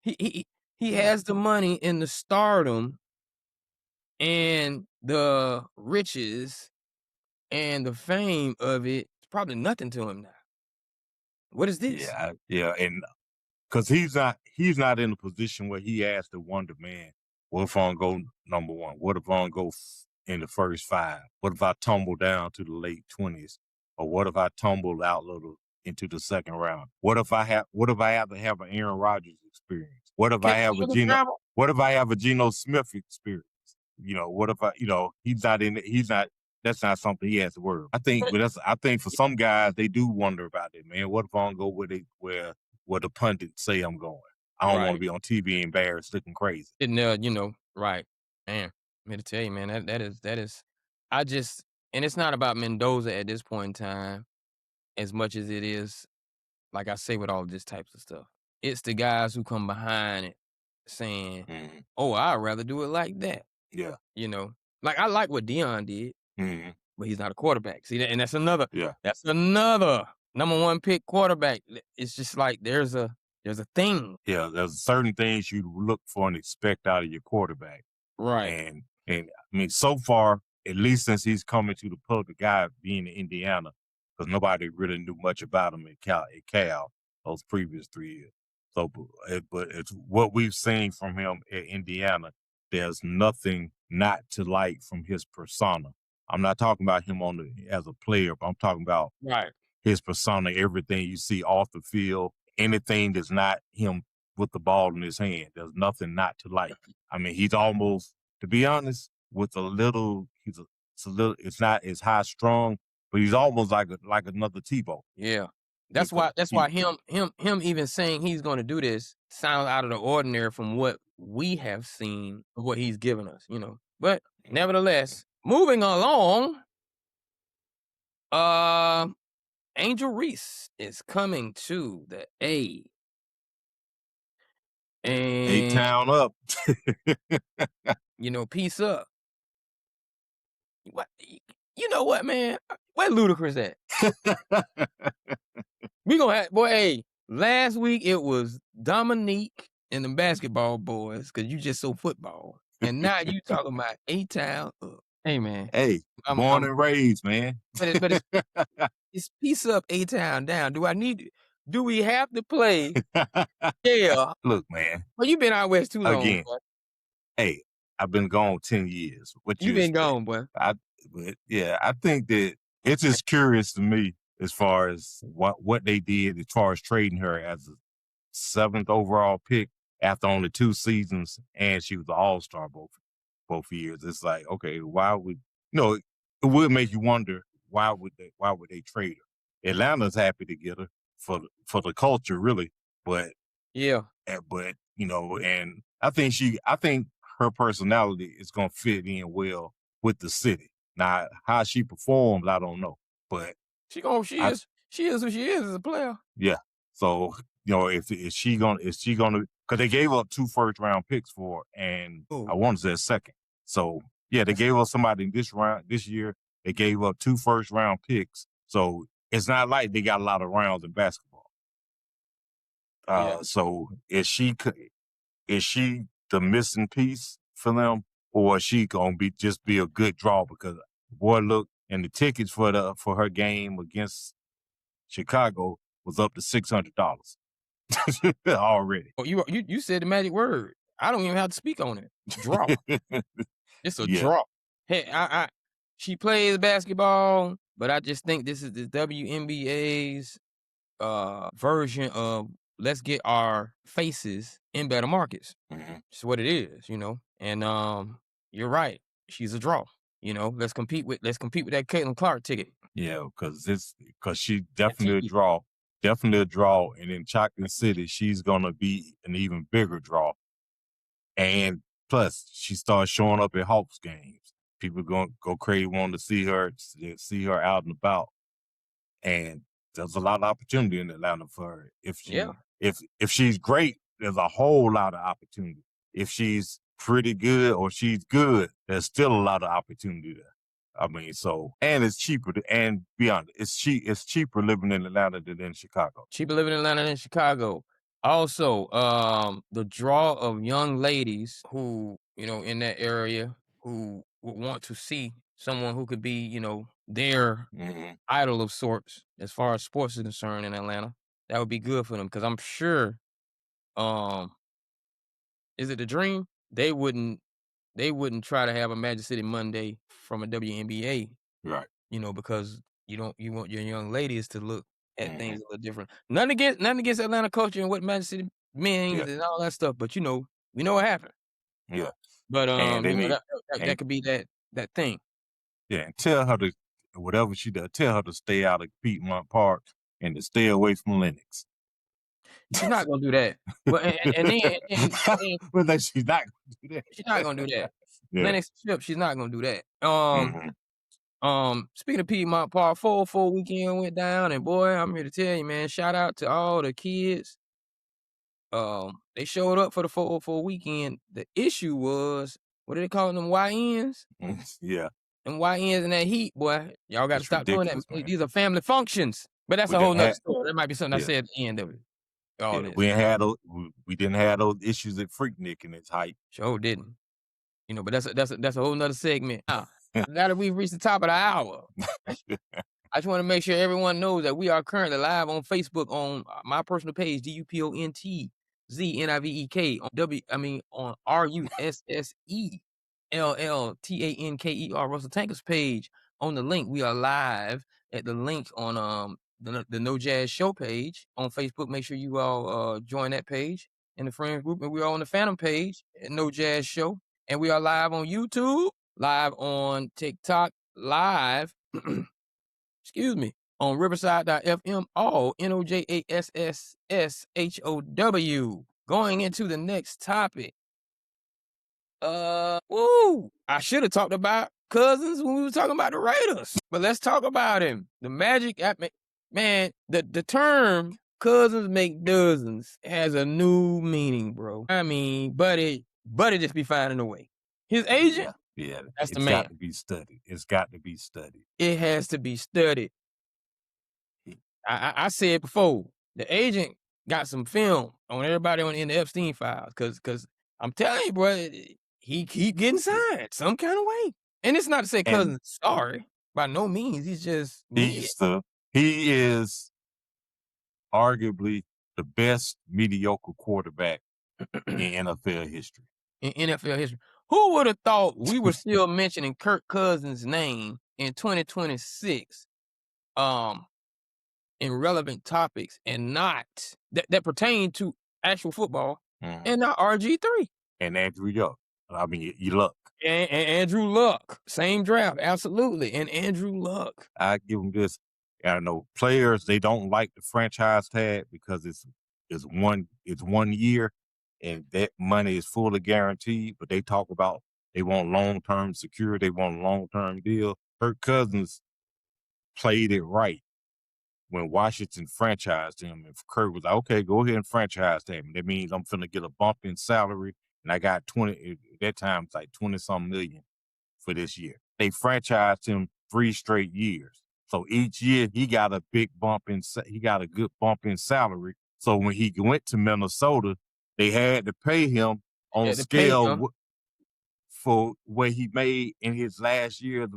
He has the money and the stardom and the riches and the fame of it. It's probably nothing to him now. What is this? Yeah, and because he's not in a position where he has to wonder, man, what if I go number one? What if I go in the first 5? What if I tumble down to the late 20s? Or what if I tumble out a little into the second round? What if I have to have an Aaron Rodgers experience? What if I have a Geno Smith experience? What if that's not something he has to worry about. I think for some guys they do wonder about it, man. What if I don't go where the pundits say I'm going? I don't want to be on TV embarrassed looking crazy. Right. Man, I'm here to tell you, man, that is and it's not about Mendoza at this point in time as much as it is, like I say with all this types of stuff. It's the guys who come behind it saying, oh, I'd rather do it like that. Yeah. Like I like what Deion did, but he's not a quarterback. See that? And that's another number 1 pick quarterback. It's just like there's a thing. Yeah, there's certain things you look for and expect out of your quarterback. Right. And I mean, so far, at least since he's coming to the public eye being in Indiana, because nobody really knew much about him at Cal those previous 3 years. So, but it's what we've seen from him at Indiana. There's nothing not to like from his persona. I'm not talking about him as a player, but I'm talking about Right. his persona, everything you see off the field, anything that's not him with the ball in his hand. There's nothing not to like. I mean, he's almost, to be honest, with a little, it's not as high strung, but he's almost like another Tebow. Yeah. That's With why he, him even saying he's gonna do this sounds out of the ordinary from what we have seen of what he's given us, you know. But nevertheless, moving along, uh Angel Reese is coming to the A. And A-Town up. you know, peace up. What you know what, man? Where Ludacris at? We gonna have boy, hey, last week it was Dominique and the basketball boys, cause you just so football. And now you talking about A-Town up. Hey man, Hey, born I'm and raised, man. but it's peace up, A-Town down. Do we have to play? Yeah. Look, man, Well, you been out west too long, again, boy. hey, I've been gone 10 years. What You you been expect? gone, boy. But yeah, I think that it's just curious to me as far as what they did as far as trading her as a 7th overall pick after only 2 seasons, and she was an all-star both years. It's like, okay, why would it would make you wonder why would they trade her? Atlanta's happy to get her for the culture, really, but Yeah. and I think her personality is gonna fit in well with the city. Now, how she performs, I don't know, but She I is who she is as a player. yeah. So if she gonna because they gave up 2 first-round picks for her, and I Oh, want to say a second. So yeah, they gave up somebody this year. They gave up 2 first-round picks. So it's not like they got a lot of rounds in basketball. yeah. So is she the missing piece for them, or is she gonna just be a good draw? Because boy, look, and the tickets for her game against Chicago was up to $600 already. Oh, you said the magic word. I don't even have to speak on it. Draw. It's a Yeah. draw. Hey, she plays basketball, but I just think this is the WNBA's version of let's get our faces in better markets. Mhm. It's what it is, you know. And you're right. She's a draw. You know, let's compete with that Caitlin Clark ticket. Yeah, because she That TV. definitely a draw, and in Chocolate City, she's gonna be an even bigger draw. And plus, she starts showing up at Hawks games. People gonna go crazy wanting to see her out and about. And there's a lot of opportunity in Atlanta for her. Yeah. If she's great, there's a whole lot of opportunity. If she's pretty good or she's good, there's still a lot of opportunity there. I mean, and it's cheaper and be honest, it's cheaper living in Atlanta than in Chicago. Cheaper living in Atlanta than Chicago. Also, the draw of young ladies who, you know, in that area who would want to see someone who could be, you know, their Mhm. idol of sorts as far as sports is concerned in Atlanta. That would be good for them because I'm sure, um, is it the dream? They wouldn't try to have a Magic City Monday from a WNBA, Right. you know, because you want your young ladies to look at Mhm. things a little different. Nothing against Atlanta culture and what Magic City Yeah. means and all that stuff, but you know, we know what happened. Yeah. But And they you know, need that and could be that thing. yeah, and tell her to whatever she does, tell her to stay out of Piedmont Park and to stay away from Lennox. She's not gonna do that. Well, and then But then she's not gonna do she's not that. gonna do that. Yeah. Lennox Strip, she's not gonna do that. Mhm. Speaking of Piedmont Park, 404 weekend went down, and boy, I'm here to tell you, man, shout out to all the kids. They showed up for the 404 weekend. The issue was, what are they calling them, YNs? Yeah. And YNs in that heat, boy, y'all got to It's stop doing that. ridiculous, man. These are family functions. But that's We a whole didn't nother have story. That might be something I yeah, said at the end of it. All yeah. this. We ain't had those we didn't have those issues at Freaknik in its height. Sure didn't. You know, but that's a whole nother segment. Now that we've reached the top of the hour, I just want to make sure everyone knows that we are currently live on Facebook on my personal page, DUPONT. on on RUSSELLTANKER Russell Tanker's page on the link. We are live at the link on the No Jazz Show page on Facebook. Make sure you all join that page in the friends group, and we are on the Phantom page at No Jazz Show, and we are live on YouTube, live on TikTok, live excuse me, on Riverside.fm, all NOJASSSHOW. Going into the next topic. I should have talked about Cousins when we were talking about the Raiders, but let's talk about him. The Magic, man, the term Cousins make dozens has a new meaning, bro. I mean, Buddy just be finding a way. His agent, yeah, that's the it's man. got to be studied. It's got to be studied. It has to be studied. I said before, the agent got some film on everybody in the Epstein files, cause I'm telling you, bro, he keep getting signed some kind of way. And it's not to say Cousins sorry, by no means. He's just he is arguably the best mediocre quarterback in NFL history. In NFL history. Who would have thought we were still mentioning Kirk Cousins' name in 2026? In relevant topics and not that pertain to actual football, and not RG3 and Andrew Luck. I mean, you Luck and Andrew Luck, same draft, absolutely, and Andrew Luck. I give them this. I know players, they don't like the franchise tag because it's 1 year, and that money is fully guaranteed. But they talk about they want long-term security, they want a long-term deal. Kirk Cousins played it right when Washington franchised him, and Kirk was like, okay, go ahead and franchise him. That means I'm finna get a bump in salary, and I got 20, at that time, it's like 20-some million for this year. They franchised him 3 straight years. So each year he got a big bump he got a good bump in salary. So when he went to Minnesota, they had to pay him on scale for what he made in his last year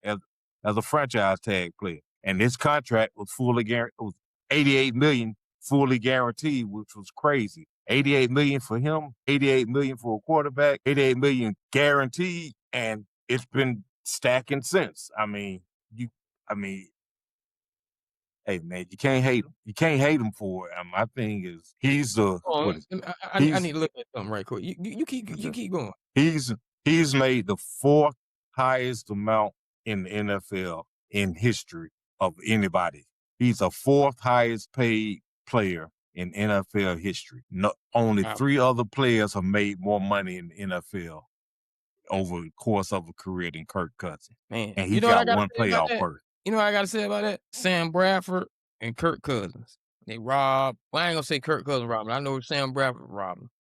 as a franchise tag player. And this contract was fully guaranteed. It was $88 million fully guaranteed, which was crazy. $88 million for him, $88 million for a quarterback, $88 million guaranteed, and it's been stacking since. Hey man, you can't hate him. You can't hate him for it. My thing is, he's the. I need to look at something right quick. You keep going. He's made the 4th highest amount in the NFL in history of anybody. He's a 4th highest paid player in NFL history. Only 3 other players have made more money in the NFL over the course of a career than Kirk Cousins. Man, and he got 1 playoff berth. You know what I got to say about that? Sam Bradford and Kirk Cousins. They robbed. Well, I ain't gonna say Kirk Cousins robbed him. I know Sam Bradford robbed him.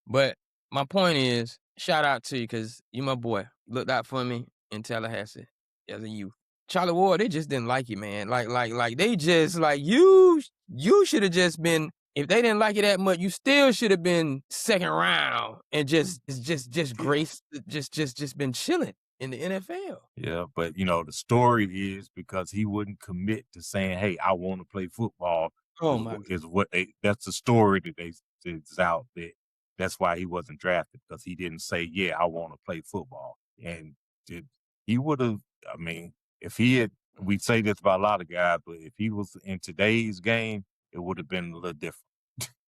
But my point is, shout out to you because you my boy. Looked out for me in Tallahassee as a youth. Charlie Ward, they just didn't like you, man. Like they just like you should have just been. If they didn't like you that much, you still should have been 2nd round and just grace, just been chilling in the NFL. Yeah, but the story is because he wouldn't commit to saying, "Hey, I want to play football." That's the story that is out there. That's why he wasn't drafted, because he didn't say, "Yeah, I want to play football." And he would have. I mean, if he had, we say this about a lot of guys, but if he was in today's game, it would have been a little different.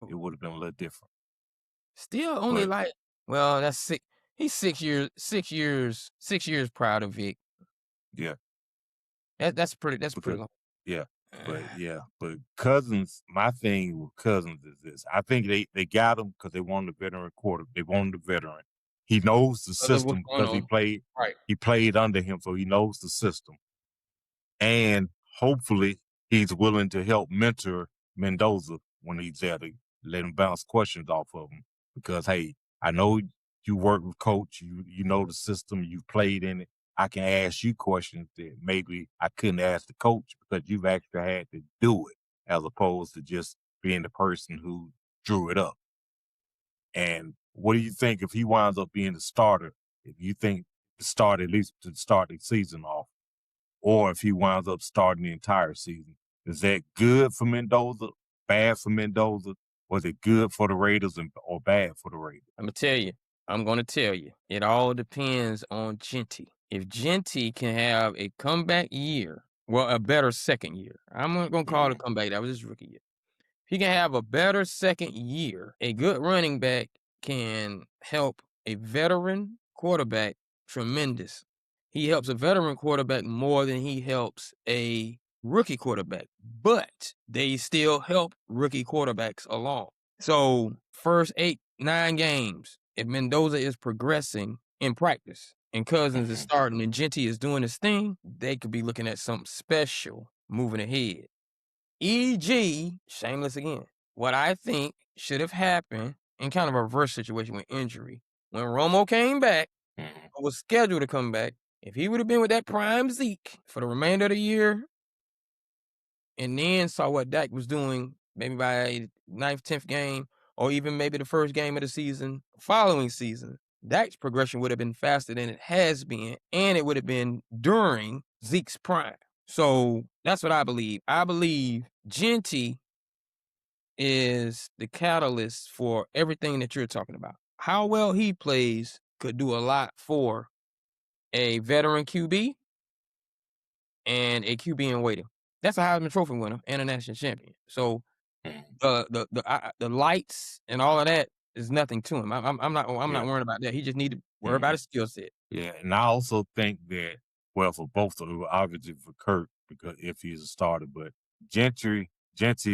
It would have been a little different. Still only that's 6. He's 6 years prior to Vic. Yeah. That's pretty long. Yeah. But Cousins, my thing with Cousins is this. I think they got him because they wanted a veteran quarterback. They wanted a veteran. He knows the system because he played under him, so he knows the system. And hopefully he's willing to help mentor Mendoza when he's there to let him bounce questions off of him. Because, hey, I know you work with coach, you know the system, you played in it. I can ask you questions that maybe I couldn't ask the coach because you've actually had to do it, as opposed to just being the person who drew it up. And what do you think if he winds up being the starter? If you think to start at least to start the season off, or if he winds up starting the entire season, is that good for Mendoza? Bad for Mendoza? Was it good for the Raiders or bad for the Raiders? I'm gonna tell you. It all depends on Genty. If Genty can have a comeback year, well, a better second year. I'm not gonna call it a Mhm, comeback. That was his rookie year. If he can have a better second year, a good running back can help a veteran quarterback tremendous. He helps a veteran quarterback more than he helps a rookie quarterback, but they still help rookie quarterbacks along. So, first 8, 9 games, if Mendoza is progressing in practice and Cousins is mhm, starting and Genty is doing his thing, they could be looking at something special moving ahead. E.g., shameless again, what I think should have happened in kind of a reverse situation with injury. When Romo came back, mhm. or was scheduled to come back, if he would have been with that prime Zeke for the remainder of the year and then saw what Dak was doing maybe by ninth, 10th game, or even maybe the first game of the season, following season, Dak's progression would have been faster than it has been, and it would have been during Zeke's prime. So that's what I believe. I believe Genty is the catalyst for everything that you're talking about. How well he plays could do a lot for a veteran QB and a QB in waiting. That's a Heisman Trophy winner and a national champion. So Mhm. the lights and all of that is nothing to him. I'm not Yeah. worrying about that. He just need to worry about Mhm. his skill set. Yeah, and I also think that, well, for both of them, obviously for Kirk, because if he's a starter, but Gentry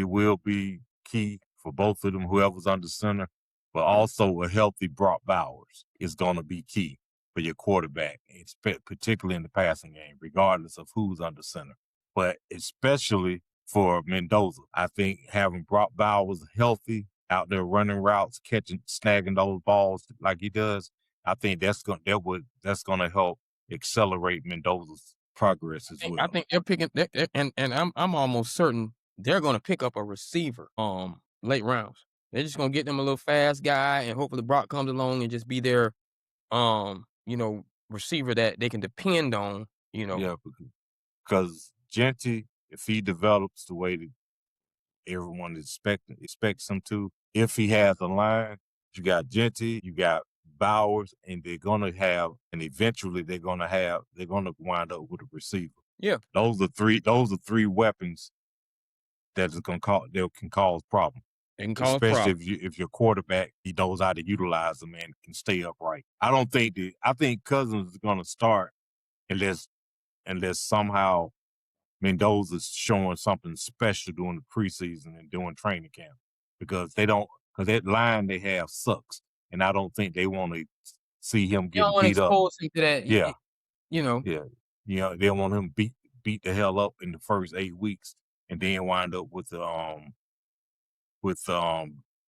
will be key for both of them, whoever's under center, but Mm. also a healthy Brock Bowers is going to be key for your quarterback, particularly in the passing game, regardless of who's under center. But especially for Mendoza, I think having Brock Bowers healthy out there running routes, snagging those balls like he does, I think that's gonna help accelerate Mendoza's progress as I well. think they're picking and I'm almost certain they're gonna pick up a receiver late rounds. They're just gonna get them a little fast guy and hopefully Brock comes along and just be their receiver that they can depend on, you know. Yeah, because Genty, if he develops the way that everyone expects him to, if he has a line, you got Genty, you got Bowers, and eventually they're gonna wind up with a receiver. Yeah, Those are three weapons that can cause problems. they can cause Especially problems. if your quarterback, he knows how to utilize them and can stay upright. I think Cousins is gonna start unless somehow Mendoza's showing something special during the preseason and during training camp. Because that line they have sucks. And I don't think they want to see him You don't getting wanna beat up. expose him to that, Yeah, you know. yeah. They don't want him beat the hell up in the first 8 weeks and then wind up with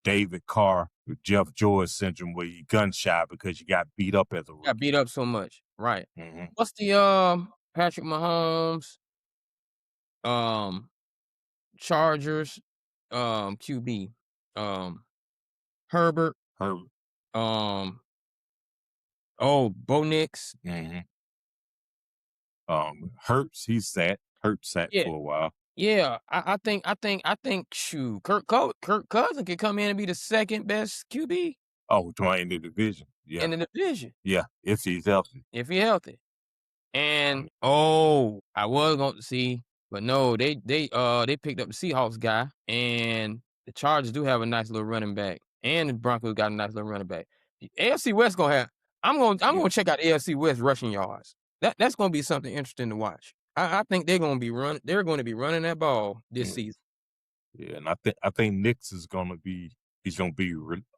David Carr, with Jeff George syndrome, where you gunshot because you got beat up as a Got rookie. beat up so much. Right. Hmm. What's the Patrick Mahomes, um, Chargers, QB? Herbert, Herbert. um, Bo Nix. Hmm. Hurts sat Yeah. for a while. Yeah, I think shoot, Kirk Cousins could come in and be the second best QB Oh, to in the division. Yeah, in the division yeah. If he's healthy. if he healthy. Mm, And I was going to see, but no, they picked up the Seahawks guy, and the Chargers do have a nice little running back, and the Broncos got a nice little running back. The AFC West gonna have. I'm yeah. gonna check out AFC West rushing yards. That's gonna be something interesting to watch. I think they're gonna be run. They're going to be running that ball this Yeah, season. yeah. And I think Knicks he's gonna be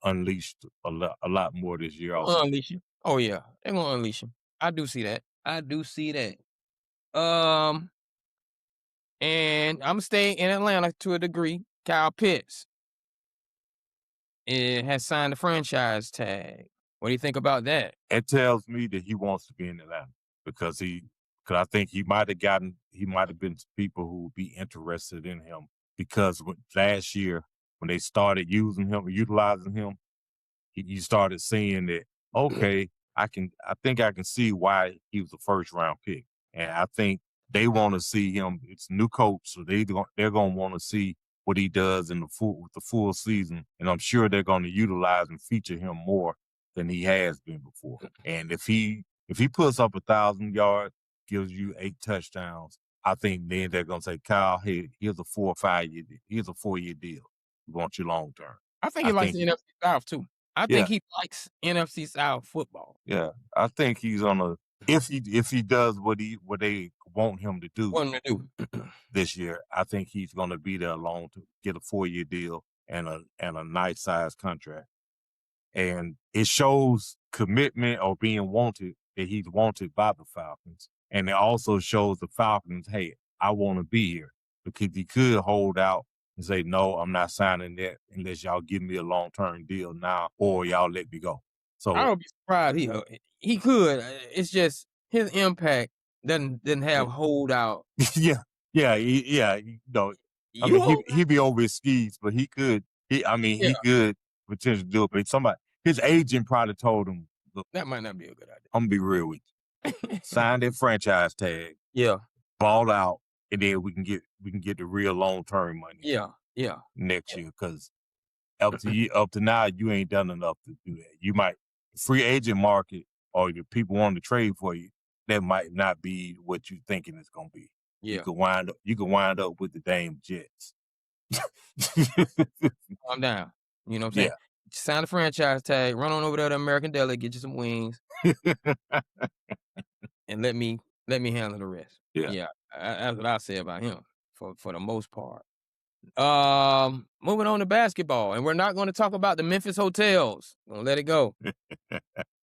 unleashed a lot more this year They're gonna also. unleash him. Oh yeah, they're gonna unleash him. I do see that. I do see that. Um, and I'm staying in Atlanta to a degree. Kyle Pitts has signed a franchise tag. What do you think about that? It tells me that he wants to be in Atlanta because I think he might have been people who would be interested in him because last year when they started utilizing him, you started seeing that, okay, I think I can see why he was a first round pick. And I think they want to see him. It's a new coach, so they're gonna want to see what he does in the full season, and I'm sure they're going to utilize and feature him more than he has been before. And if he puts up 1,000 yards, gives you 8 touchdowns, I think then they're going to say, Kyle, hey, here's a 4 or 5 year, here's a 4-year deal. We want you long term. I think I he likes think, the NFC South too. I yeah, think he likes NFC South football. yeah, I think he's on a if he does what they want him to do What him to do? this year, I think he's going to be there long to get a 4-year deal and a nice size contract. And it shows commitment or being wanted, that he's wanted by the Falcons. And it also shows the Falcons, hey, I want to be here, because he could hold out and say, no, I'm not signing that unless y'all give me a long-term deal now, or y'all let me go. I So don't be surprised. He could. It's just his impact doesn't have holdout. yeah, I You mean, hold he be over his skis, but he could. Yeah, He could potentially do it. But his agent probably told him, look, that might not be a good I'm gonna be real with you. idea. Sign that franchise tag, Yeah, ball out, and then we can get the real long term money yeah. next year. Because up to now, you ain't done enough to do that. You might free agent market, or the people wanting to trade for you, that might not be what you thinking it's gonna be. Yeah. You could wind up with the Dame Jets. Calm down. You know what I'm saying? Yeah. Sign the franchise tag, run on over there to American Deli, get you some wings, and let me handle the rest. Yeah. Yeah, that's what I say about him for the most part. Moving on to basketball, and we're not going to talk about the Memphis hotels. Gonna let it go.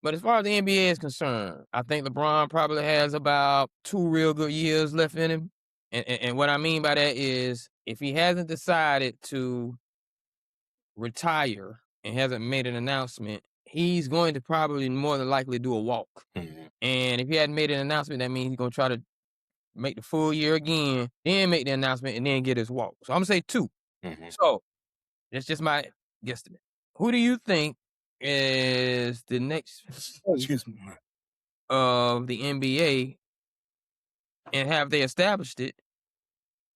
But as far as the NBA is concerned, I think LeBron probably has about 2 real good years left in him. And what I mean by that is, if he hasn't decided to retire and hasn't made an announcement, he's going to probably more than likely do a walk. Mhm. And if he hadn't made an announcement, that means he's gonna try to make the full year again, then make the announcement, and then get his walk. So I'm gonna say 2. Mhm. So that's just my guesstimate. Who do you think is the next Excuse me. of the NBA, and have they established it?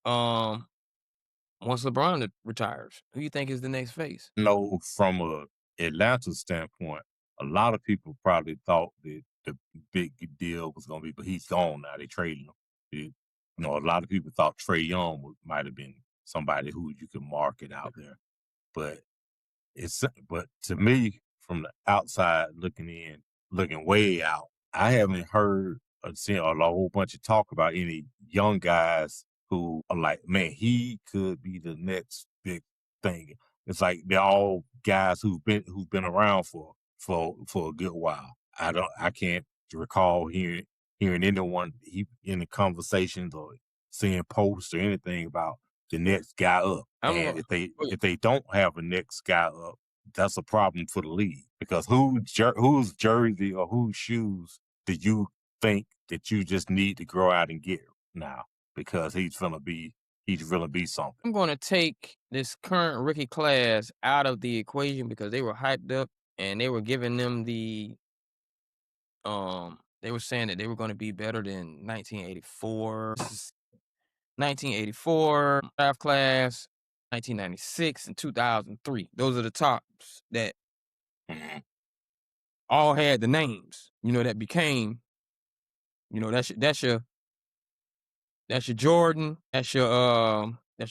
Um, Once LeBron retires, who you think is the next face? No, from a Atlanta standpoint, a lot of people probably thought that the big deal was going to be, but he's gone now. They traded him. A lot of people thought Trae Young might have been somebody who you could market out there, but but to me, from the outside looking in, looking way out, I haven't heard or seen a whole bunch of talk about any young guys who are like, man, he could be the next big thing. It's like they're all guys who've been around for a good while. I can't recall hearing anyone in the conversations or seeing posts or anything about the next guy up. I'm And gonna if they don't have a next guy up, that's a problem for the league, because whose jersey or whose shoes do you think that you just need to grow out and get now, because he's really be something. I'm gonna take this current rookie class out of the equation because they were hyped up and they were giving them they were saying that they were gonna be better than 1984. This is 1984 draft class, 1996 and 2003. Those are the tops that Mhm. all had the names, that became, that's your Jordan, that's your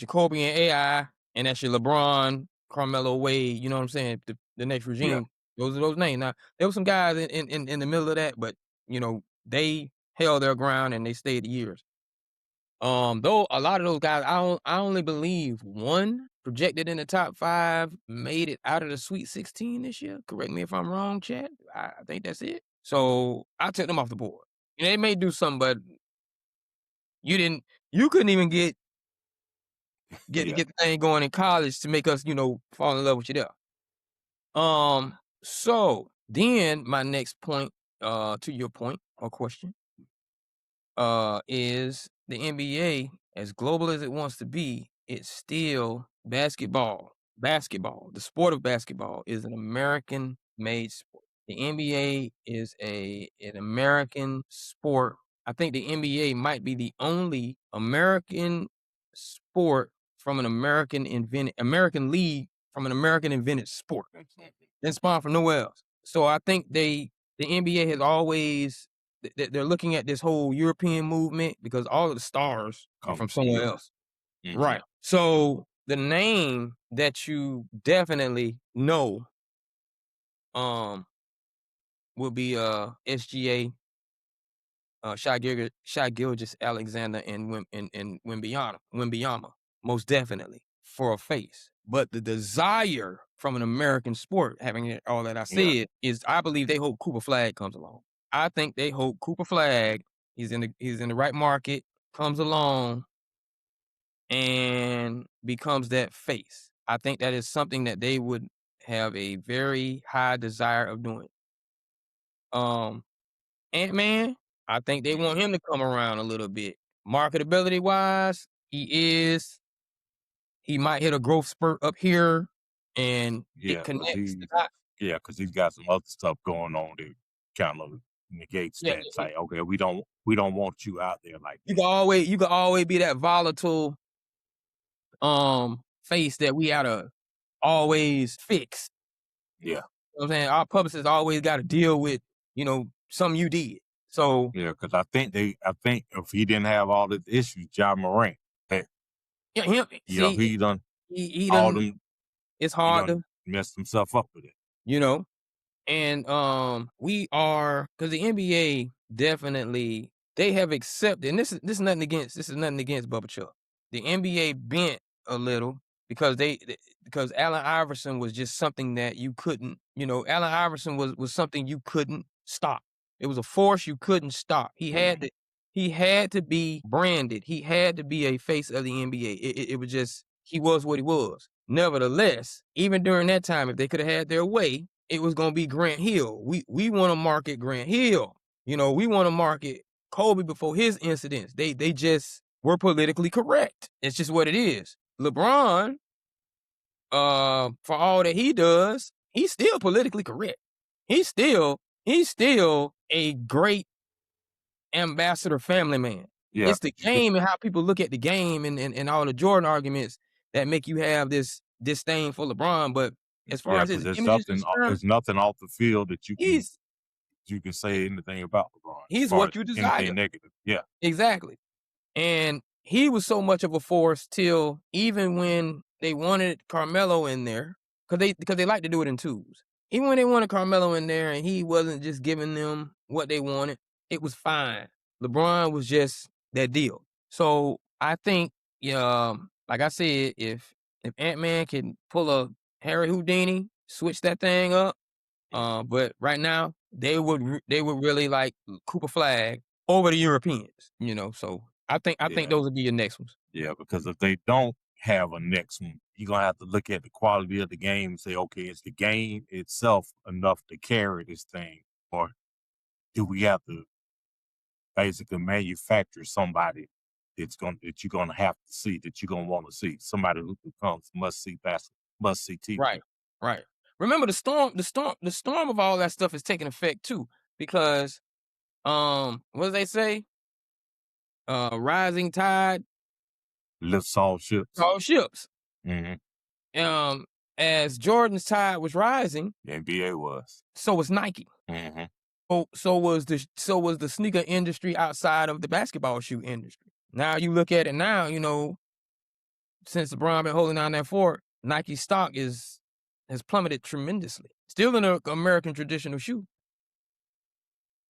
Kobe and AI, and that's your LeBron, Carmelo Wade. You know what I'm saying? The next Yeah. regime. Those are those names. Now there were some guys in the middle of that, but they held their ground and they stayed years. Though a lot of those guys, I only believe one projected in the top 5 made it out of the Sweet 16 this year. Correct me if I'm wrong, Chad. I think that's it. So I took them off the board. They may do something, but you couldn't even get Yeah. the thing going in college to make us, fall in love with you there. So then my next point, to your point or question, is the NBA, as global as it wants to be, it's still basketball. Basketball, the sport of basketball, is an American-made sport. The NBA is an American sport. I think the NBA might be the only American sport from an American league from an American invented sport. Didn't spawn from nowhere else. So I think the NBA has always they're looking at this whole European movement because all of the stars are Come from from somewhere Europe. else. Mhm. Right. So the name that you definitely know will be SGA, Shai Gilgeous-Alexander, and Wembanyama, most definitely for a face. But the desire from an American sport, having all that I Yeah. said, is I believe they hope Cooper Flag comes along. I think they hope Cooper Flag, he's in the right market, comes along and becomes that face. I think that is something that they would have a very high desire of doing. Ant-Man, I think they want him to come around a little bit. Marketability wise, he might hit a growth spurt up here and it Yeah, connects the dots. because he's got some other stuff going on that kind of negates Yeah, that. It's like, okay, we don't want you out there like you that. can always be that volatile face that we gotta always fix. Yeah. You know what I'm saying? Our publicists always gotta deal with, something you did. So Yeah, because I think if he didn't have all the issues, John Morant, hey, yeah, him see he done he all done them, it's he hard done to, messed himself up with it. you know. And we are because the NBA definitely they have accepted, and this is nothing against Bubba Chuck. The NBA bent a little because because Allen Iverson was just something that you couldn't, Allen Iverson was something you couldn't stop. It was a force you couldn't stop. He had to be branded. He had to be a face of the NBA. It was just he was what he was. Nevertheless, even during that time, if they could have had their way, it was gonna be Grant Hill. We want to market Grant Hill. We want to market Kobe before his incidents. They just were politically correct. It's just what it is. LeBron, for all that he does, he's still politically correct. He's still a great ambassador family man. Yeah, It's the game and how people look at the game and all the Jordan arguments that make you have this disdain for LeBron. But as far yeah, as because his image is concerned, there's nothing off the field that he's you can say anything about LeBron as he's far as what you anything desire. negative. Yeah, Exactly. And he was so much of a force till even when they wanted Carmelo in there, because they like to do it in twos. Even when they wanted Carmelo in there and he wasn't just giving them what they wanted, it was fine. LeBron was just that deal. So I think, like I said, if Ant-Man can pull a Harry Houdini, switch that thing up, but right now they would really like Cooper Flag over the Europeans, So I think yeah, those would be your next ones. yeah. Because if they don't have a next one, you're gonna have to look at the quality of the game and say, okay, is the game itself enough to carry this thing, or do we have to basically manufacture somebody that you're gonna have to see, that you're gonna want to see, somebody who becomes must see TV. Right, right. Remember the storm of all that stuff is taking effect too, because what do they say? Rising tide Lifts all ships. tall ships. Mm-hmm. Um, as Jordan's tide was rising, The NBA was. so was Nike. Mm-hmm. So was the sneaker industry outside of the basketball shoe industry. Now you look at it now, since LeBron been holding down that fort, Nike's stock has plummeted tremendously. Still in the American traditional shoe.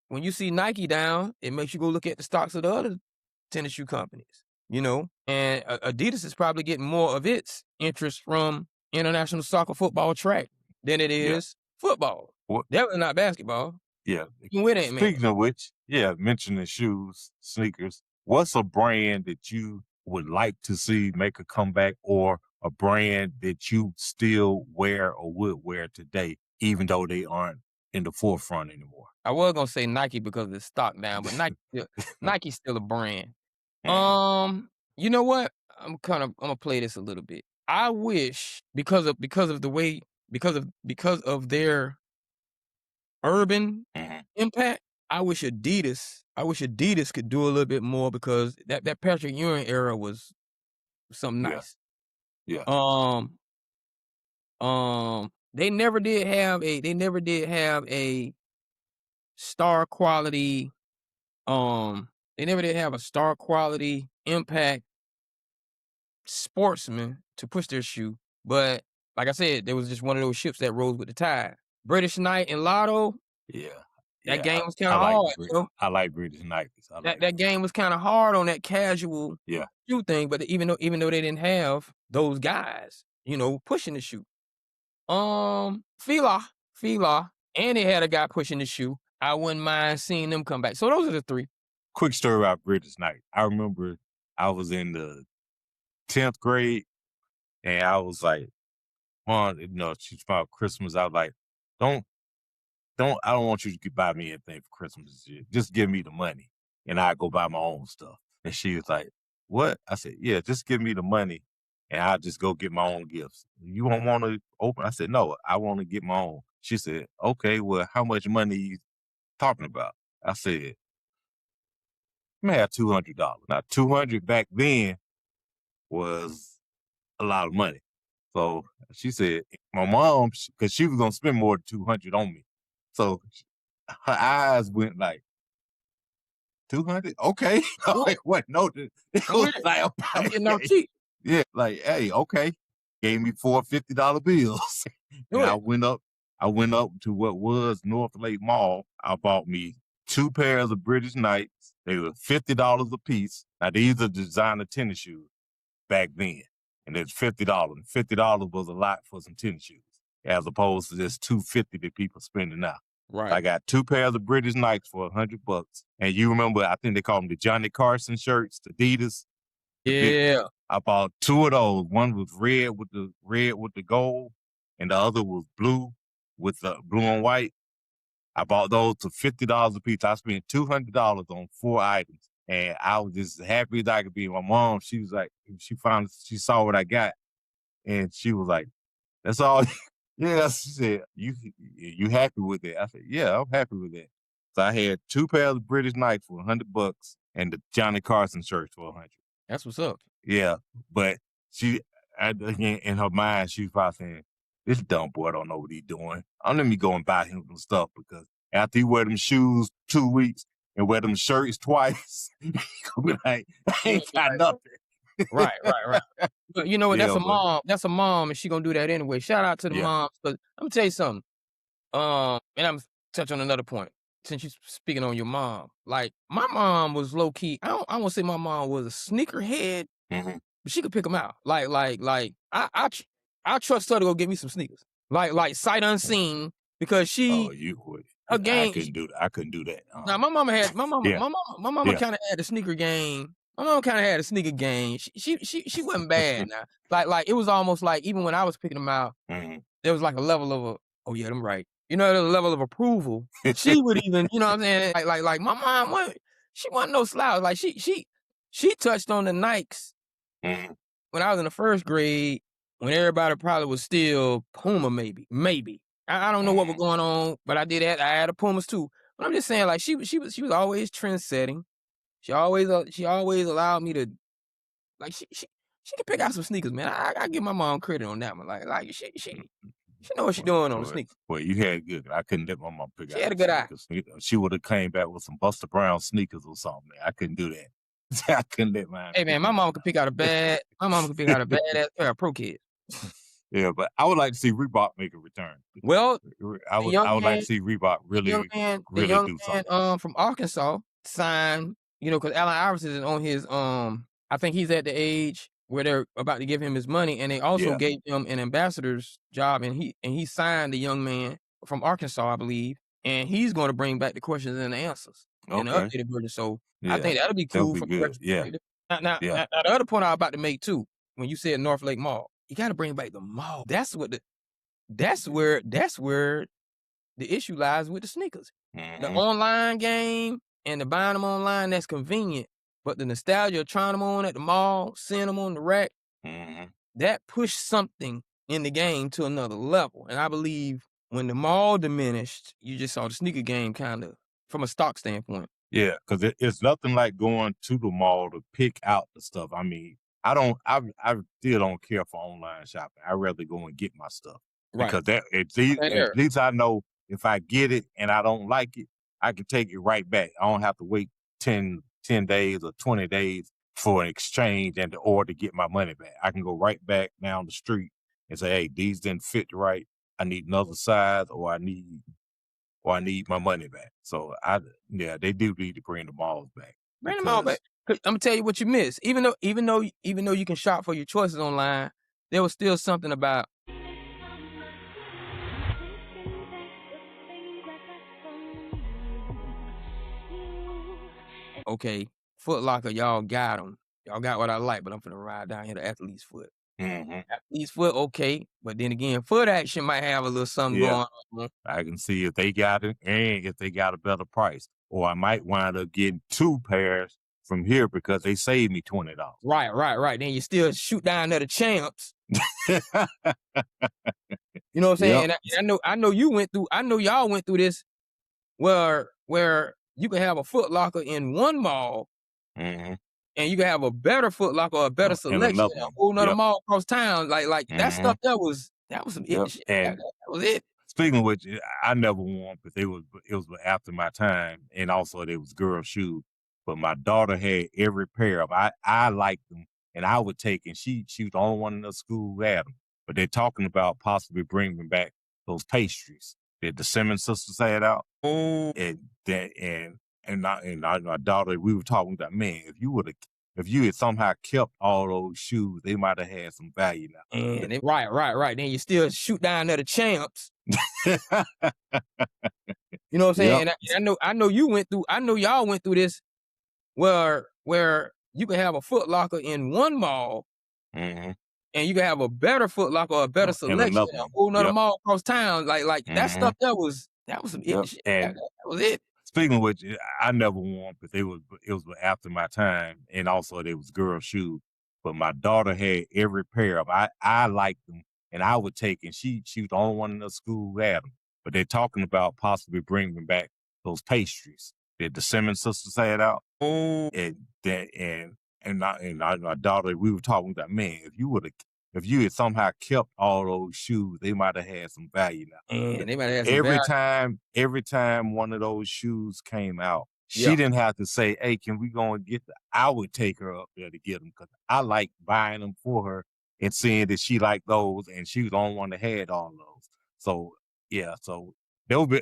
When you see Nike down, it makes you go look at the stocks of the other tennis shoe companies, And Adidas is probably getting more of its interest from international soccer, football, track than it Yeah. is football. What? Definitely not basketball. Yeah. You with it, man. Speaking of which, yeah, mentioning shoes, sneakers, what's a brand that you would like to see make a comeback, or a brand that you still wear or would wear today, even though they aren't in the forefront anymore? I was gonna say Nike because of the stock down, but Nike's still a brand. You know what? I'm gonna play this a little bit. I wish because of the way because of their urban Mhm. impact, I wish Adidas could do a little bit more because that Patrick Ewing era was something Yeah. nice. Yeah. They never did have a star quality, they never did have a star quality impact sportsman to push their shoe. But like I said, there was just one of those ships that rose with the tide. British Knight and Lotto, Yeah. that Yeah. game was kind I of like hard, you know. I like British Knights. I like That game was kind of hard on that casual Yeah. shoe thing. But even though they didn't have those guys, pushing the shoe. Fila, and they had a guy pushing the shoe. I wouldn't mind seeing them come back. So those are the three. Quick story about British Knight. I remember I was in the 10th grade and I was like, Mom, she's about Christmas. I was like, I don't want you to buy me anything for Christmas this year. Just give me the money and I go buy my own stuff. And she was like, what? I said, yeah, just give me the money and I'll just go get my own gifts. You won't want to open? I said, no, I want to get my own. She said, okay, well, how much money are you talking about? I said, I may have $200. Now, $200 back then was a lot of money. So she said, my mom, because she was going to spend more than 200 on me. So her eyes went like, 200? Okay. Like, what? No, it was like, I'm getting out cheap. yeah, like, hey, okay. Gave me four $50 bills. And I went up to what was North Lake Mall. I bought me 2 pairs of British Knights. They were $50 a piece. Now, these are designer tennis shoes back then. And it's $50. $50 was a lot for some tennis shoes, as opposed to just $250 that people spending now. Right. I got 2 pairs of British Knights for $100. And you remember, I think they call them the Johnny Carson shirts, the Adidas. Yeah. I bought 2 of those. One was red with the gold, and the other was blue with the blue and white. I bought those for $50 a piece. I spent $200 on 4 items, and I was just happy as I could be. My mom, she was like, she saw what I got, and she was like, "That's all." Yeah, she said, "You happy with it?" I said, "Yeah, I'm happy with it." So I had 2 pairs of British Knights for $100 and the Johnny Carson shirts for $100. That's what's up. Yeah, but again, in her mind, she was probably saying, this dumb boy don't know what he's doing. Let me go and buy him some stuff, because after he wear them shoes 2 weeks and wear them shirts twice, he gonna be like, I ain't got nothing. Right. But you know what? That's Yeah, a mom. That's a mom, and she gonna do that anyway. Shout out to the moms. But let me tell you something. And I'm touch on another point. Since you're speaking on your mom, like my mom was low key. I don't want to say my mom was a sneakerhead, Mhm. but she could pick them out. Like I trust her to go get me some sneakers. Like sight unseen, because Oh, she you would. a I game. couldn't do that. Now my mama Yeah. kind of had a sneaker game. My mama kind of had a sneaker game. She wasn't bad now. Like it was almost like, even when I was picking them out, Mhm. there was like a level of oh yeah, them right. There's a level of approval. She would even, what I'm saying? Like my mom, she wasn't no slouch. Like she touched on the Nikes Mhm. when I was in the 1st grade, when everybody probably was still Puma, maybe. I don't know what was going on, but I had the Pumas too. But I'm just saying, like she was always trend setting. She always allowed me to, like she could pick out some sneakers, man. I give my mom credit on that one. Like she know what she's doing on the sneakers. Well, you had good. I couldn't let my mom pick She out had a the good eye. sneakers. She would have came back with some Buster Brown sneakers or something. I couldn't do that. I couldn't let mine. Hey man, my mom could pick out a badass pair of Pro Kids. Yeah, but I would like to see Reebok make a return. Well, I would like to see Reebok really the young do man something. from Arkansas signed, because Allen Iverson is on his I think he's at the age where they're about to give him his money, and they also gave him an ambassador's job, and he signed the young man from Arkansas, I believe, and he's going to bring back the questions and the answers in the Okay. updated version. So I Yeah, think that'll be that'll cool be from good. Yeah. perspective. Now, Yeah. the other point I was about to make too, when you said North Lake Mall, you got to bring back the mall. That's where the issue lies with the sneakers. The Mhm. online game and the buying them online, that's convenient. But the nostalgia of trying them on at the mall, seeing them on the rack, Mhm. that pushed something in the game to another level. And I believe when the mall diminished, you just saw the sneaker game kind of from a stock standpoint. Yeah, because it's nothing like going to the mall to pick out the stuff. I mean, I still don't care for online shopping. I'd rather go and get my stuff Right. because that at There. least I know if I get it and I don't like it, I can take it right back. I don't have to wait 10 days or 20 days for an exchange or to get my money back. I can go right back down the street and say, hey, these didn't fit right. I need another size or I need my money back. So they do need to bring the malls back. Bring them all back. 'Cause I'm gonna tell you what you miss. Even though you can shop for your choices online, there was still something about okay, Foot Locker, y'all got them. Y'all got what I like, but I'm finna ride down here to Athlete's Foot. Mm-hmm. Athlete's Foot, okay, but then again, Foot Action might have a little something Yeah. going on. I can see if they got it and if they got a better price. Or I might wind up getting 2 pairs from here because they saved me $20. Right. Then you still shoot down to the champs. You know what I'm saying? Yep. And I know y'all went through this where you can have a Foot Locker in one mall Mm-hmm. and you can have a better Foot Locker or a better And selection another at a one. whole nother Yep. mall across town. Like that Mm-hmm. stuff that was some Yep. shit. And That was it. speaking of which, I never won, but it was after my time, and also there was girl shoes. But my daughter had every pair of. I liked them, and I would take. And she was the only one in the school who had them. But they're talking about possibly bringing back those pastries that the Simmons sisters had out, Oh, and my daughter. We were talking about, man, if you had somehow kept all those shoes, they might have had some value now. and right. Then you still shoot down to the champs. You know what I'm saying? Yep. And I know y'all went through this where you can have a Foot Locker in one mall Mm-hmm. and you can have a better Foot Locker or a better And selection another at a one. whole nother Yep. mall across town. Like that Mm-hmm. stuff that was some Yep. shit. And That was it. speaking of which, I never won, but it was after my time, and also there was girl shoes. But my daughter had every pair of. I liked them, and I would take. And she was the only one in the school who had them. But they're talking about possibly bringing back those pastries that the Simmons sisters had out, Oh, and my daughter. We were talking about, man, if you had somehow kept all those shoes, they might have had some value now. and they might have some value. Every time one of those shoes came out, she Yeah. didn't have to say, hey, can we go and get them? I would take her up there to get them because I like buying them for her and seeing that she liked those, and she was the only one that had all those. So, yeah, so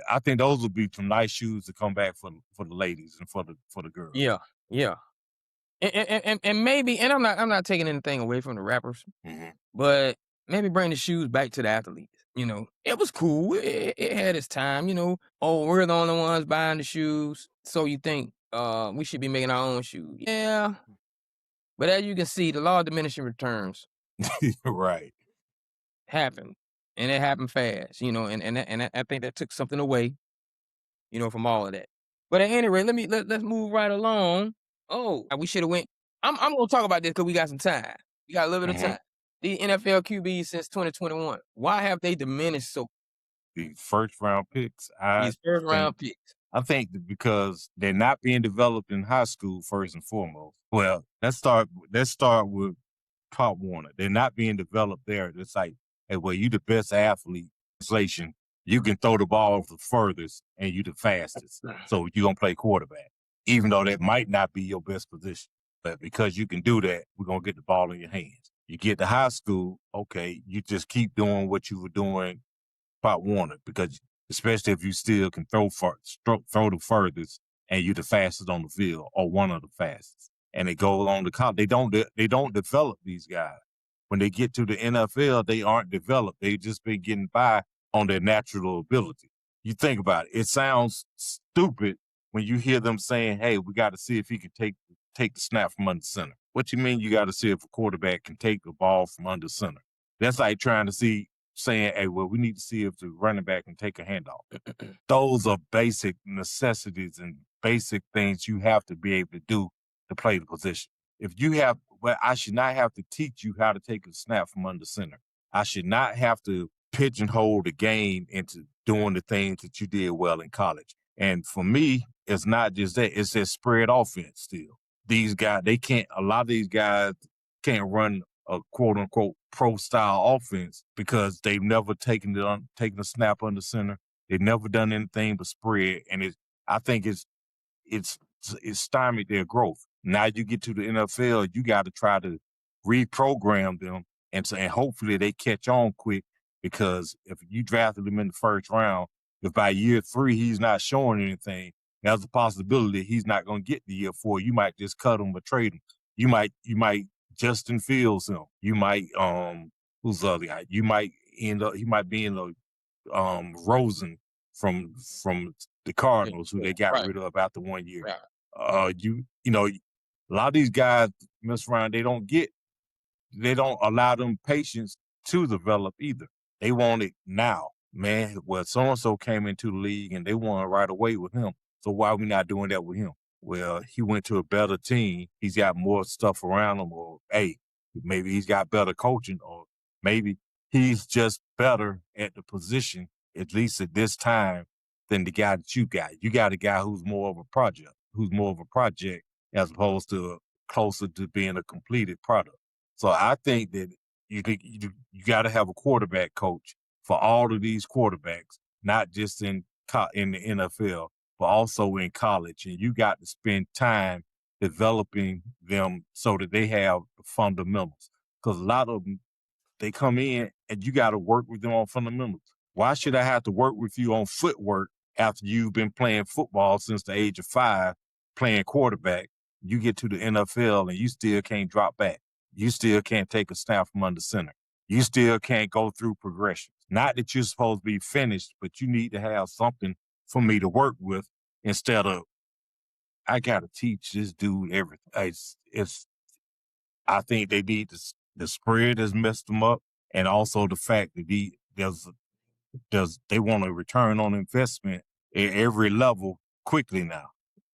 I think those would be some nice shoes to come back for the ladies and for the girls. Yeah. And maybe, and I'm not taking anything away from the rappers, Mm-hmm. but maybe bring the shoes back to the athletes. You know, it was cool. It had its time. You know, we're the only ones buying the shoes, so you think we should be making our own shoes? Yeah, but as you can see, the law of diminishing returns Right. happened, and it happened fast. You know, and I think that took something away, you know, from all of that. But at any rate, let's move right along. Oh, we should have went. I'm gonna talk about this because we got some time. We got a little bit of Mm-hmm. time. The NFL QBs since 2021. Why have they diminished so? These first round picks, These first round picks. I think that because they're not being developed in high school first and foremost. Well, let's start with Pop Warner. They're not being developed there. It's like, hey, well, you the best athlete, inflation. You can throw the ball the furthest and you the fastest. So you're gonna play quarterback. Even though that might not be your best position. But because you can do that, we're gonna get the ball in your hands. You get to high school, okay, you just keep doing what you were doing Pop Warner, because especially if you still can throw the furthest and you're the fastest on the field or one of the fastest. And they go on to college. They don't develop these guys. When they get to the NFL, they aren't developed. They just been getting by on their natural ability. You think about it. It sounds stupid when you hear them saying, hey, we got to see if he can take the snap from under center. What you mean you got to see if a quarterback can take the ball from under center? That's like trying to saying, hey, well, we need to see if the running back can take a handoff. Those are basic necessities and basic things you have to be able to do to play the position. I should not have to teach you how to take a snap from under center. I should not have to pigeonhole the game into doing the things that you did well in college. And for me, it's not just that, it's that spread offense still. A lot of these guys can't run a quote unquote pro style offense because they've never taken a snap under center. They've never done anything but spread, and I think it's stymied their growth. Now you get to the NFL, you got to try to reprogram them, and hopefully they catch on quick, because if you drafted him in the first round, if by year 3 he's not showing anything, there's a possibility he's not going to get the year 4. You might just cut him or trade him. You might Justin Fields him. You might who's the other guy? You might end up he might be in the Rosen from the Cardinals, who they got rid of after 1 year. You know, a lot of these guys mess around. They don't allow them patience to develop either. They want it now, man. Well, so-and-so came into the league and they want it right away with him. So why are we not doing that with him? Well, he went to a better team. He's got more stuff around him, or hey, maybe he's got better coaching, or maybe he's just better at the position, at least at this time, than the guy that you got. You got a guy who's more of a project, as opposed to closer to being a completed product. So I think that you got to have a quarterback coach for all of these quarterbacks, not just in the NFL, but also in college. And you got to spend time developing them so that they have the fundamentals. Because a lot of them, they come in and you got to work with them on fundamentals. Why should I have to work with you on footwork after you've been playing football since the age of 5, playing quarterback? You get to the NFL and you still can't drop back. You still can't take a snap from under center. You still can't go through progressions. Not that you're supposed to be finished, but you need to have something for me to work with, instead of I got to teach this dude everything. I think they need the spread has messed them up, and also the fact that they want a return on investment at every level quickly now.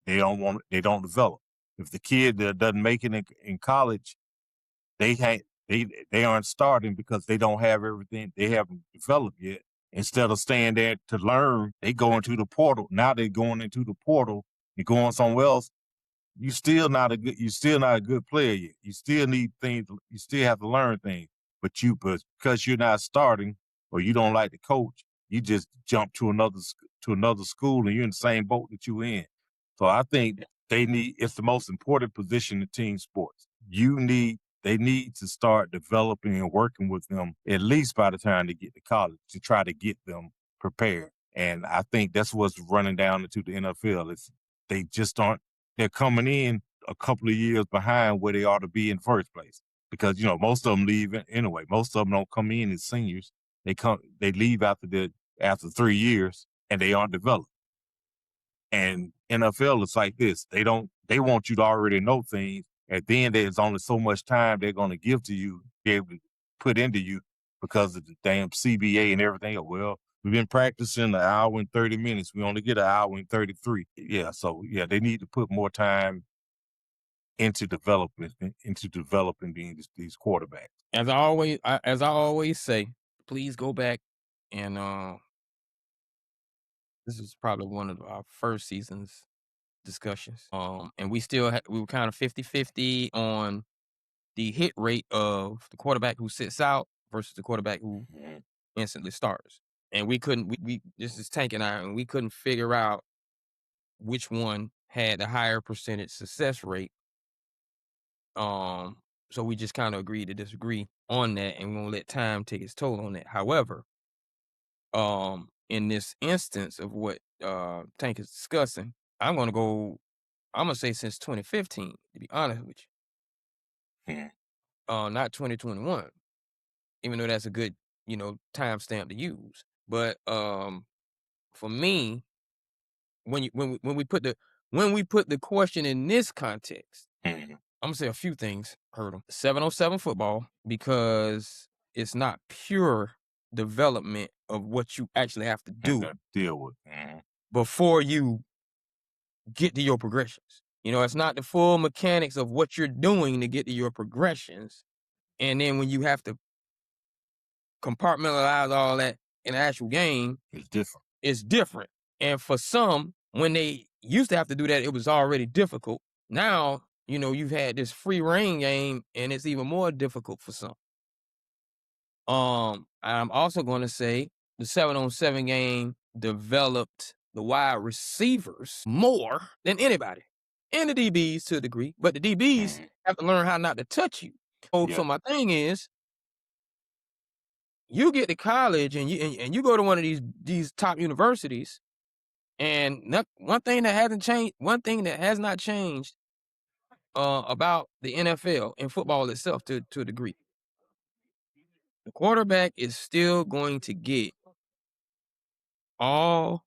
They don't develop. If the kid that doesn't make it in college, they aren't starting because they don't have everything. They haven't developed yet. Instead of staying there to learn, they go into the portal. Now they're going into the portal and going somewhere else. You're still not a good player yet. You still need things. You still have to learn things. But because you're not starting, or you don't like the coach, you just jump to another school, and you're in the same boat that you're in. So I think it's the most important position in team sports. They need to start developing and working with them at least by the time they get to college, to try to get them prepared. And I think that's what's running down into the NFL. They just aren't. They're coming in a couple of years behind where they ought to be in the first place, because most of them leave anyway. Most of them don't come in as seniors. They leave after 3 years, and they aren't developed. And NFL is like this. They want you to already know things, and then there's only so much time they're going to give to you, be able to put into you, because of the damn CBA and everything. Well, we've been practicing an hour and 30 minutes. We only get an hour and 33. Yeah, so they need to put more time into developing these quarterbacks. As I always say, please go back and this is probably one of our first season's discussions. And we were kind of 50-50 on the hit rate of the quarterback who sits out versus the quarterback who instantly starts. And we couldn't, this is Tank and I, and we couldn't figure out which one had the higher percentage success rate. So we just kind of agreed to disagree on that, and we won't let time take its toll on that. However, in this instance of what Tank is discussing, I'm gonna say since 2015, to be honest with you. Not 2021, even though that's a good, timestamp to use. But for me, when we put the question in this context, I'm gonna say a few things hurt them. 707 football, because it's not pure development of what you actually have to do deal with before you get to your progressions. It's not the full mechanics of what you're doing to get to your progressions. And then when you have to compartmentalize all that in the actual game, it's different. And for some, when they used to have to do that, it was already difficult. Now you've had this free reign game, and it's even more difficult for some. I'm also going to say the 7-on-7 game developed the wide receivers more than anybody, and the DBs to a degree, but the DBs have to learn how not to touch you. So my thing is, you get to college and you go to one of these top universities, and one thing that has not changed about the NFL and football itself to a degree. The quarterback is still going to get all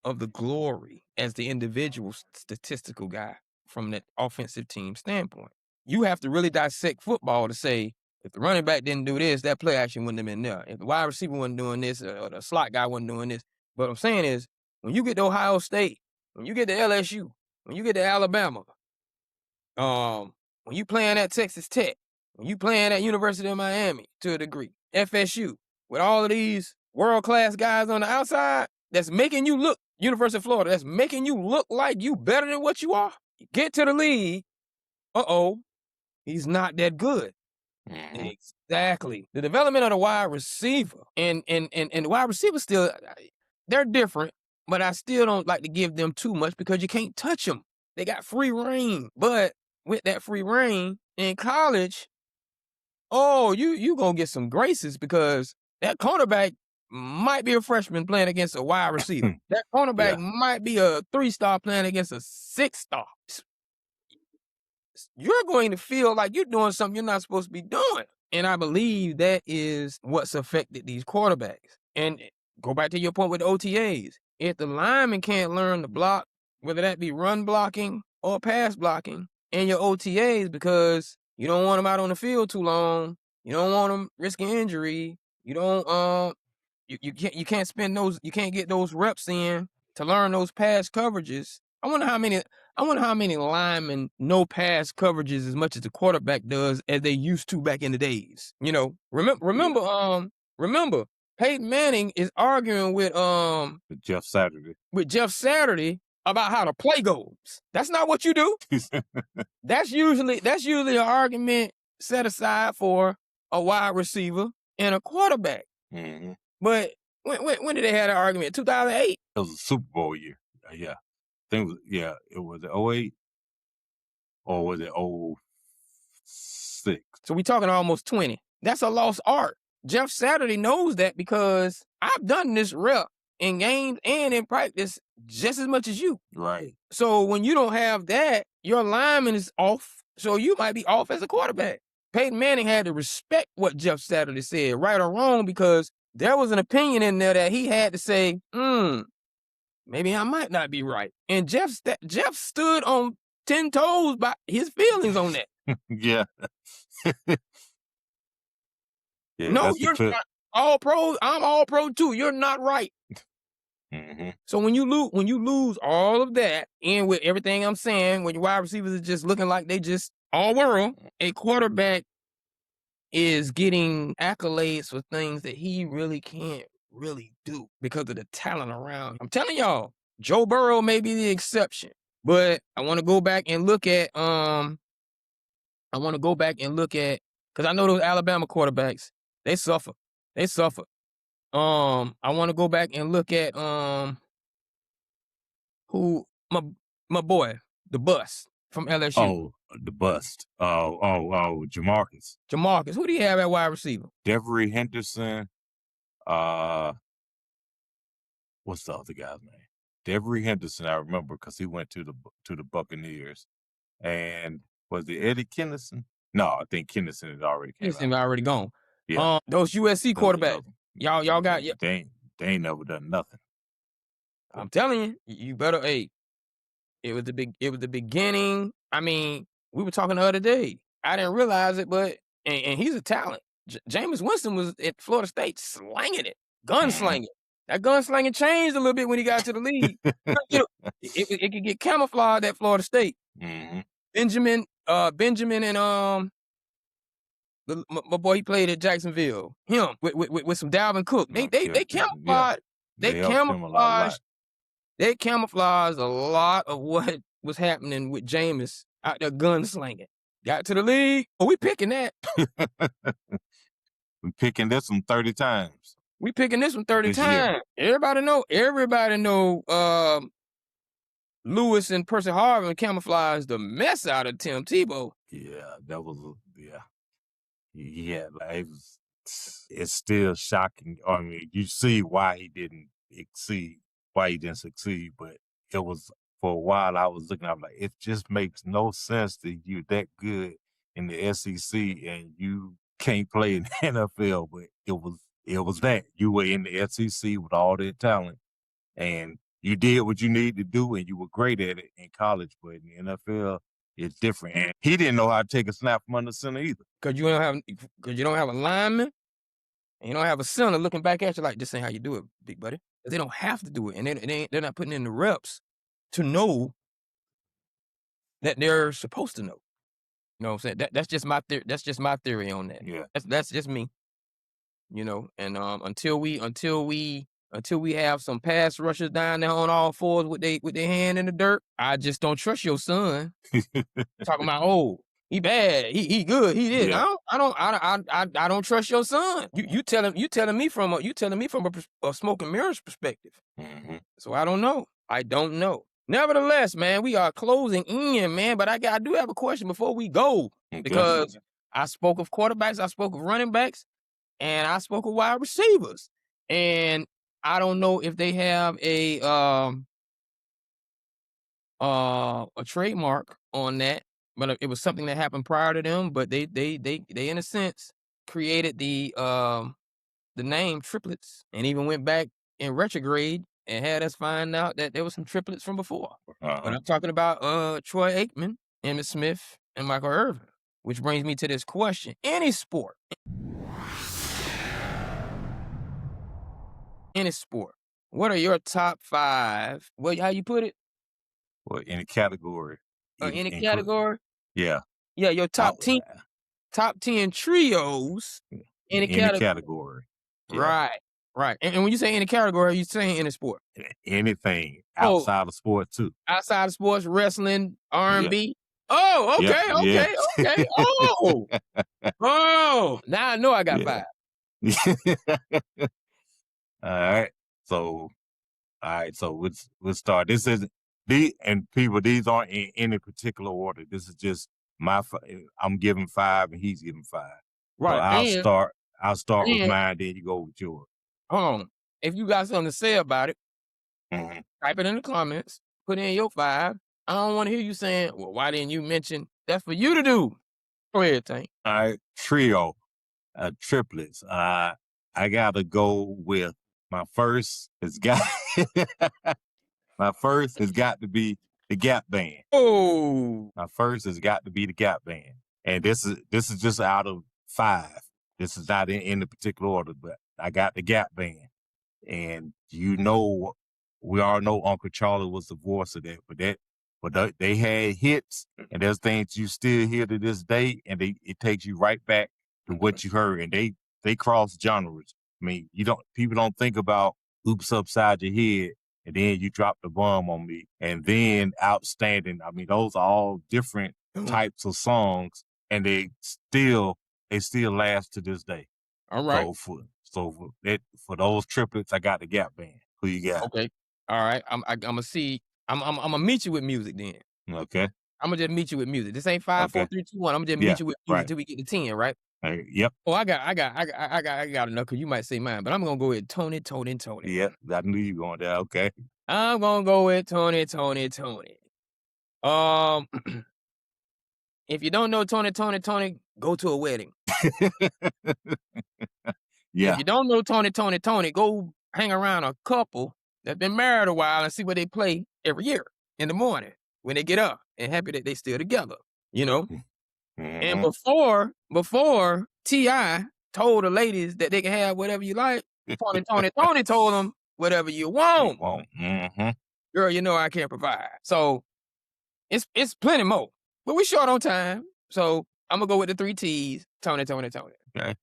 of the glory as the individual statistical guy from that offensive team standpoint. You have to really dissect football to say, if the running back didn't do this, that play action wouldn't have been there. If the wide receiver wasn't doing this, or the slot guy wasn't doing this. But what I'm saying is, when you get to Ohio State, when you get to LSU, when you get to Alabama, when you playing at Texas Tech, when you playing at University of Miami to a degree, FSU, with all of these world-class guys on the outside, that's making you look, University of Florida, that's making you look like you better than what you are. You get to the league, he's not that good. Exactly. The development of the wide receiver and the wide receiver still, they're different, but I still don't like to give them too much because you can't touch them. They got free reign, but with that free reign in college, you gonna get some graces because that cornerback might be a freshman playing against a wide receiver. That cornerback might be a 3-star playing against a 6-star. You're going to feel like you're doing something you're not supposed to be doing. And I believe that is what's affected these quarterbacks. And go back to your point with the OTAs. If the lineman can't learn to block, whether that be run blocking or pass blocking, in your OTAs, because you don't want them out on the field too long, you don't want them risking injury, you don't you can't get those reps in to learn those pass coverages. I wonder how many linemen know pass coverages as much as the quarterback does, as they used to back in the days. Remember, Peyton Manning is arguing with Jeff Saturday. With Jeff Saturday about how the play goes. That's not what you do. That's usually an argument set aside for a wide receiver and a quarterback. Mm-hmm. But when did they have that argument? 2008? It was a Super Bowl year. Yeah. I think it was 08 or was it 06? So we talking almost 20. That's a lost art. Jeff Saturday knows that because I've done this rep in games and in practice just as much as you. Right. So when you don't have that, your lineman is off. So you might be off as a quarterback. Peyton Manning had to respect what Jeff Saturday said, right or wrong, because there was an opinion in there that he had to say, maybe I might not be right. And Jeff stood on 10 toes by his feelings on that. Yeah. No, you're not all pro. I'm all pro too. You're not right. Mm-hmm. So when you lose all of that, and with everything I'm saying, when your wide receivers are just looking like they just all world, a quarterback is getting accolades for things that he really can't really do because of the talent around him. I'm telling y'all, Joe Burrow may be the exception, but I want to go back and look at because I know those Alabama quarterbacks, they suffer. I want to go back and look at who my boy, the bust from LSU. Oh, the bust. Jamarcus. Jamarcus. Who do you have at wide receiver? Devery Henderson. What's the other guy's name? Devery Henderson, I remember, because he went to the Buccaneers. And was it Eddie Kennison? No, I think Kennison had already came out. Already gone. Yeah. Those USC quarterbacks. Y'all got they ain't never done nothing. I'm telling you, you better. Hey, it was the beginning. I mean, we were talking the other day. I didn't realize it, but and he's a talent. Jameis Winston was at Florida State slanging it, gunslinging. That gunslinging changed a little bit when he got to the league. It could get camouflaged at Florida State. Mm-hmm. Benjamin and my boy, he played at Jacksonville. Him with some Dalvin Cook. They camouflaged. They camouflaged a lot of what was happening with Jameis out there gunslinging. Got to the league. Oh, we picking that. We picking this one 30 times. We picking this one 30 This year. times. Everybody know Lewis and Percy Harvin camouflaged the mess out of Tim Tebow. Yeah, that was like it's still shocking. I mean, you see why he didn't succeed, but it was for a while I was looking, I'm like, it just makes no sense that you're that good in the SEC and you can't play in the NFL, but it was that. You were in the SEC with all that talent and you did what you needed to do and you were great at it in college, but in the NFL, it's different. And he didn't know how to take a snap from under center either. Cause you don't have a lineman and you don't have a center looking back at you like, this ain't how you do it, big buddy. Cause they don't have to do it. And they're not putting in the reps to know that they're supposed to know. You know what I'm saying? That's just my theory. That's just my theory on that. Yeah. That's just me. You know, and until we have some pass rushers down there on all fours with their hand in the dirt, I just don't trust your son. Talking about, he bad, he good, he did. Yeah. I don't trust your son. You telling me from a smoke and mirrors perspective. Mm-hmm. So I don't know. Nevertheless, man, we are closing in, man. But I do have a question before we go, because I spoke of quarterbacks, I spoke of running backs, and I spoke of wide receivers. And I don't know if they have a trademark on that, but it was something that happened prior to them. But they in a sense created the name triplets, and even went back in retrograde and had us find out that there was some triplets from before. But I'm talking about Troy Aikman, Emmitt Smith, and Michael Irvin, which brings me to this question: any sport, what are your top 5? How you put it? Well, in a category. In a category? Yeah. Yeah, your top 10 trios in a category. Yeah. Right. And when you say in a category, are you saying in a sport? Anything outside of sports too. Outside of sports, wrestling, R&B. Yeah. Oh, okay. Oh, now I know I got 5. All right. So we'll start. These aren't in any particular order. This is just I'm giving 5 and he's giving 5. Right. So I'll start with mine, then you go with yours. Hold on. If you got something to say about it, type it in the comments. Put in your 5. I don't want to hear you saying, well, why didn't you mention? That's for you to do. Go ahead, Tank. All right, trio, triplets. I gotta go with my first has got to be the Gap Band. Oh, my first has got to be the Gap Band, and this is just out of 5. This is not in the particular order, but I got the Gap Band, and we all know Uncle Charlie was the voice of that, but they had hits, and there's things you still hear to this day, and it takes you right back to what you heard, and they cross genres. I mean, people don't think about Oops Upside Your Head, and then You Drop the Bomb on Me, and then Outstanding. I mean, those are all different types of songs, and they still last to this day. All right. So for those triplets, I got the Gap Band. Who you got? Okay. All right. I'm gonna see. I'm gonna meet you with music then. Okay. I'm gonna just meet you with music. This ain't 5, 4, 3, 2, 1. I'm gonna just meet you with music until we get to 10, right? Yep. Oh, I got enough, because you might say mine, but I'm gonna go with Tony. Yeah, I knew you going there. Okay. I'm gonna go with Tony. If you don't know Tony, go to a wedding. Yeah. If you don't know Tony, go hang around a couple that's been married a while and see what they play every year in the morning when they get up, and happy that they still together, you know? And before T.I. told the ladies that they can have whatever you like, Tony told them whatever you want. Girl, you know I can't provide. So it's plenty more. But we short on time. So I'm gonna go with the 3 T's. Tony. Okay.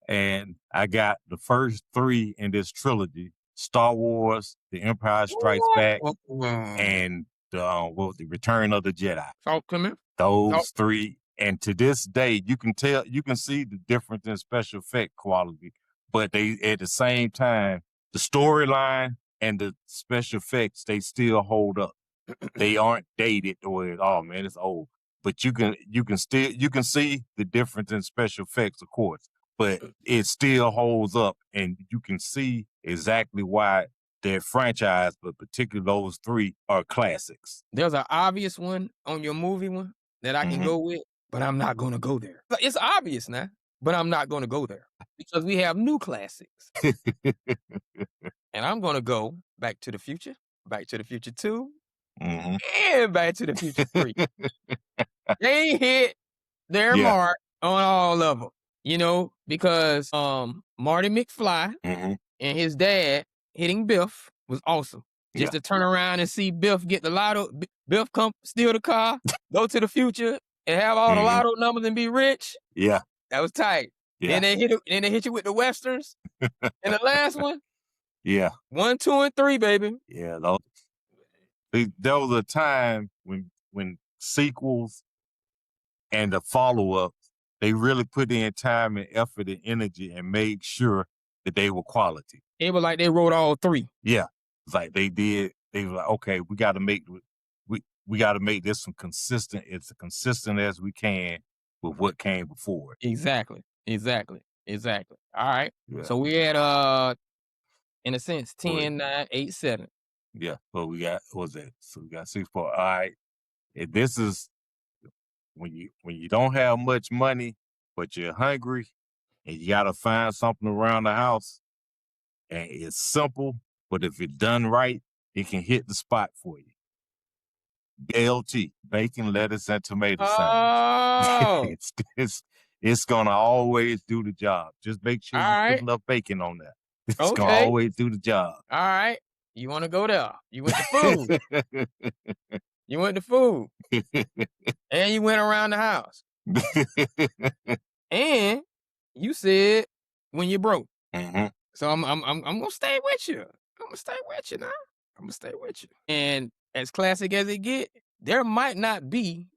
And I got the first 3 in this trilogy: Star Wars, The Empire Strikes Back, and the Return of the Jedi. Talk to me. Those three, and to this day, you can see the difference in special effect quality, but they, at the same time, the storyline and the special effects, they still hold up. They aren't dated or, oh man, it's old. But you can see the difference in special effects, of course, but it still holds up, and you can see exactly why their franchise, but particularly those three, are classics. There's an obvious one on your movie one that I can go with, but I'm not gonna go there. It's obvious now, but I'm not gonna go there because we have new classics. And I'm gonna go Back to the Future, Back to the Future 2, and Back to the Future 3. They hit their mark on all of them, you know, because Marty McFly and his dad hitting Biff was awesome. Just to turn around and see Biff get the lotto, Biff come steal the car, go to the future, and have all the lotto numbers and be rich. Yeah, that was tight. Yeah. Then they hit you with the westerns. And the last one, Yeah. 1, 2, and 3, baby. Yeah, there was a time when sequels and the follow-ups, they really put in time and effort and energy and made sure that they were quality. It was like they wrote all 3. Yeah, it's like they did. They were like, okay, we got to make this one consistent. It's as consistent as we can with what came before it. Exactly. All right. Yeah. So we had in a sense 10, 9, 8, 7. Yeah, but we got, what was that? So we got 6 4. All right. This is when you don't have much money, but you're hungry and you gotta find something around the house. And it's simple, but if it's done right, it can hit the spot for you. BLT, bacon, lettuce, and tomato sandwich. It's gonna always do the job. Just make sure you put enough bacon on there. It's gonna always do the job. All right. You want to go there. You went to food. You went to food. And you went around the house. And you said when you're broke. So I'm gonna stay with you. I'm gonna stay with you now. I'm gonna stay with you. And as classic as it get, there might not be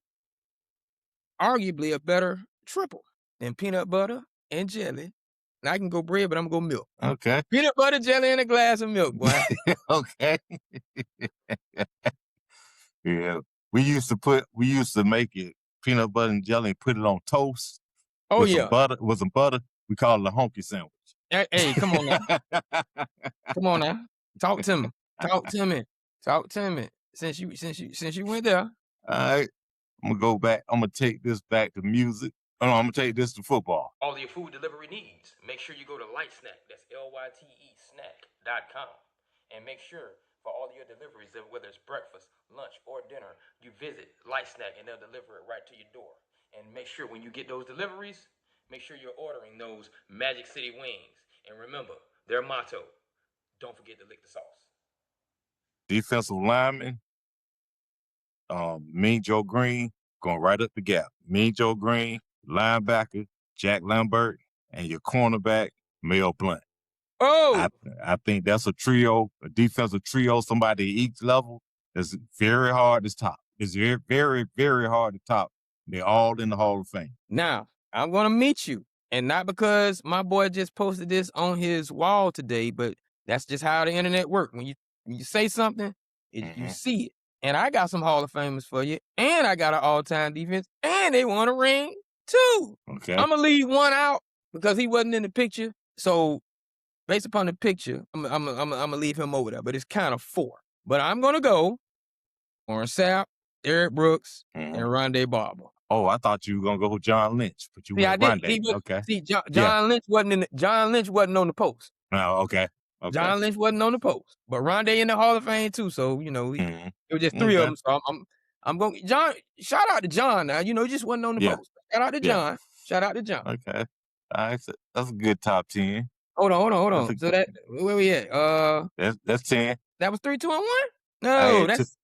arguably a better triple than peanut butter and jelly. And I can go bread, but I'm gonna go milk. Okay. Peanut butter, jelly, and a glass of milk, boy. Okay. Yeah. We used to make it peanut butter and jelly and put it on toast. Oh, with yeah. Some butter. We call it a honky sandwich. Hey, come on now. Come on now. Talk to me. Since you went there. All right. I'm gonna go back. I'm gonna take this back to music. Oh, no, I'm gonna take this to football. All your food delivery needs, make sure you go to Light Snack. That's LYTE snack.com. And make sure for all your deliveries, whether it's breakfast, lunch, or dinner, you visit Light Snack and they'll deliver it right to your door. And make sure when you get those deliveries, make sure you're ordering those Magic City wings. And remember, their motto, don't forget to lick the sauce. Defensive lineman, Mean Joe Green, going right up the gap. Mean Joe Green, linebacker, Jack Lambert, and your cornerback, Mel Blount. Oh! I think that's a trio, a defensive trio, somebody at each level. It's very hard to top. It's very, very, very hard to top. They're all in the Hall of Fame. Now, I'm going to meet you. And not because my boy just posted this on his wall today, but that's just how the internet works. When you say something, you see it. And I got some Hall of Famers for you. And I got an all-time defense. And they won a ring, too. Okay. I'm going to leave one out because he wasn't in the picture. So, based upon the picture, I'm going to leave him over there. But it's kind of 4. But I'm going to go Warren Sapp, Eric Brooks, and Rondé Barber. Oh, I thought you were going to go with John Lynch, but you went Rondé. Okay. See, John Lynch wasn't on the post. Oh, okay. John Lynch wasn't on the post, but Rondé in the Hall of Fame too. So it was just 3 of them. So I'm going. John, shout out to John. Now he just wasn't on the post. Shout out to John. Shout out to John. Okay, all right, so that's a good top 10. Hold on. So that where we at? That's 10. That was 3, 2, and 1. No, that's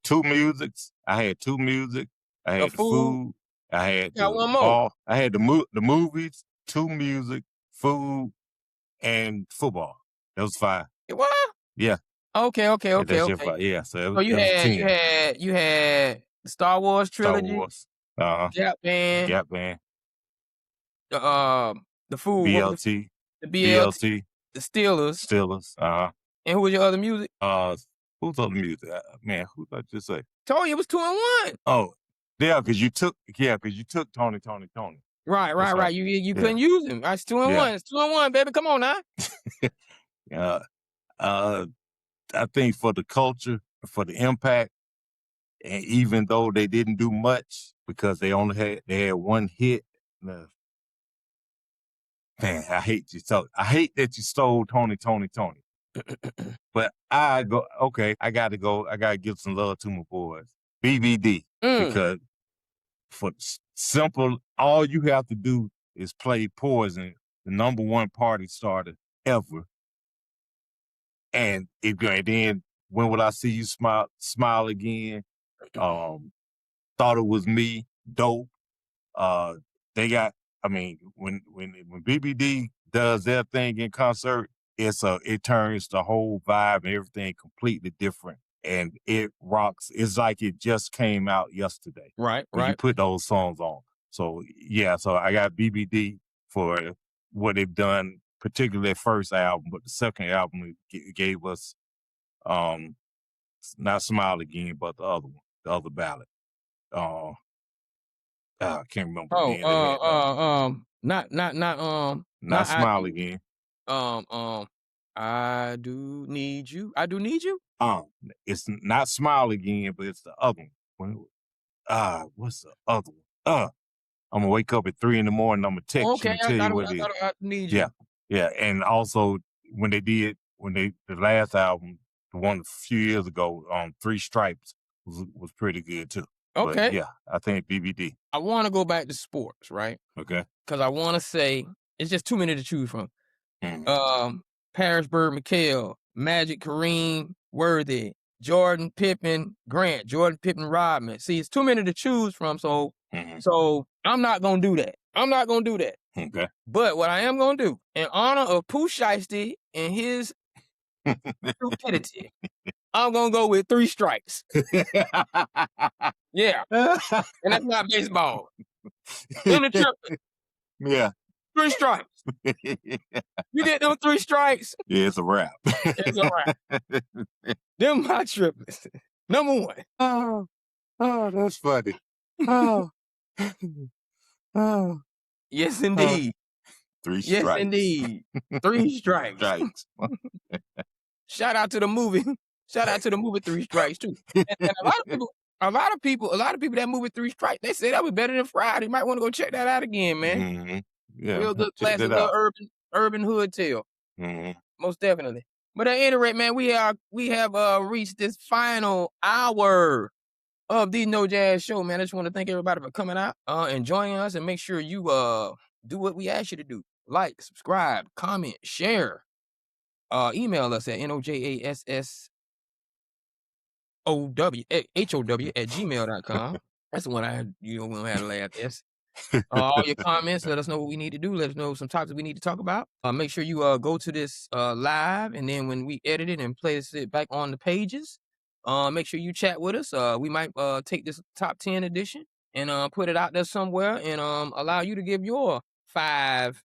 2 musics. I had 2 music. I had the food. I had one more. I had the movies, 2 music, food, and football. That was 5. What? Yeah. Okay. That's your 5. Yeah. So you had the Star Wars trilogy. Gap Band, Gap Band, the Fool, what was BLT, the BLT, BLT, the Steelers, Steelers. and who was your other music? Who's other music? Man, who did I just say? Told you it was 2 and 1. Oh, yeah, because you took Tony. Right, That's right, right. right. You Yeah, couldn't use him. It's 2 and yeah. 1. It's 2 and 1, baby. Come on now. Uh, uh, I think for the culture, for the impact, and even though they didn't do much because they had one hit. Man, I hate that you stole Tony. But I gotta go. I gotta give some love to my boys. BBD. Mm. Because for simple, all you have to do is play Poison, the #1 party starter ever. And then When Will I See You Smile Again? Thought It Was Me, dope. They got, I mean, when BBD does their thing in concert, it turns the whole vibe and everything completely different. And it rocks. It's like it just came out yesterday. Right, When you right. put those songs on. So yeah, so I got BBD for what they've done, particularly their first album, but the second album gave us not Smile Again, but the other one, the other ballad. I can't remember Oh, again. They had not not I Smile Do. Again. I Do Need You. I Do Need You? It's not Smile Again, but it's the other one. What's the other one? I'm gonna wake up at 3 a.m. I'm gonna text you Okay, and I tell you thought what it is. I Need Yeah, You. yeah, and also the last album, the one a few years ago, Three Stripes was pretty good too. But Okay. yeah, I think BBD. I wanna go back to sports, right? Okay. Because I wanna say it's just too many to choose from. Mhm. Harrisburg, McHale, Magic, Kareem, Worthy, Jordan, Pippen, Grant, Jordan, Pippen, Rodman. See, it's too many to choose from, so Mhm. I'm not gonna do that. I'm not gonna do that. Okay. But what I am gonna do, in honor of Pooh Shiesty and his stupidity, I'm gonna go with Three Strikes. Yeah, and that's not baseball. In the triplet, Yeah. 3 strikes. You get them 3 strikes, Yeah, it's a wrap. it's a wrap. Them my triplets. Number 1. That's funny. Oh. Oh. Yes, indeed. 3 Yes, strikes. indeed. 3 strikes. Strikes. Shout out to the movie. Shout out to the movie 3 Strikes too. And a lot of people that movie 3 Strikes, they say that was better than Friday. Might want to go check that out again, man. Mhm. Yeah, Real good check classic that little out. urban hood tale. Mhm. Most definitely. But at any rate, man, we have reached this final hour of the No Jazz Show, man. I just want to thank everybody for coming out and joining us, and make sure you do what we ask you to do. Like, subscribe, comment, share. Email us at nojassow@gmail.com. That's the one I had, we don't have the last S. All your comments, let us know what we need to do. Let us know some topics we need to talk about. Make sure you go to this live, and then when we edit it and place it back on the pages, make sure you chat with us. We might take this top 10 edition and put it out there somewhere, and allow you to give your 5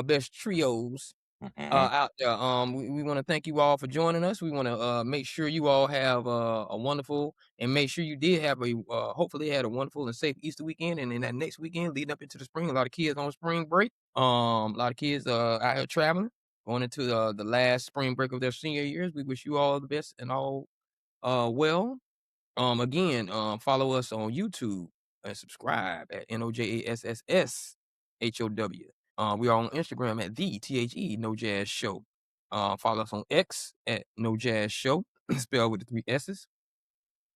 best trios out there. We want to thank you all for joining us. We want to make sure you all have a wonderful, and make sure you did have hopefully had a wonderful and safe Easter weekend, and then that next weekend leading up into the spring. A lot of kids on spring break. A lot of kids out here traveling, going into the last spring break of their senior years. We wish you all the best and all well. Again, follow us on YouTube and subscribe at NOJASSSHOW. We are on Instagram at the No Jazz Show. Follow us on X at No Jazz Show, spelled with the 3 S's.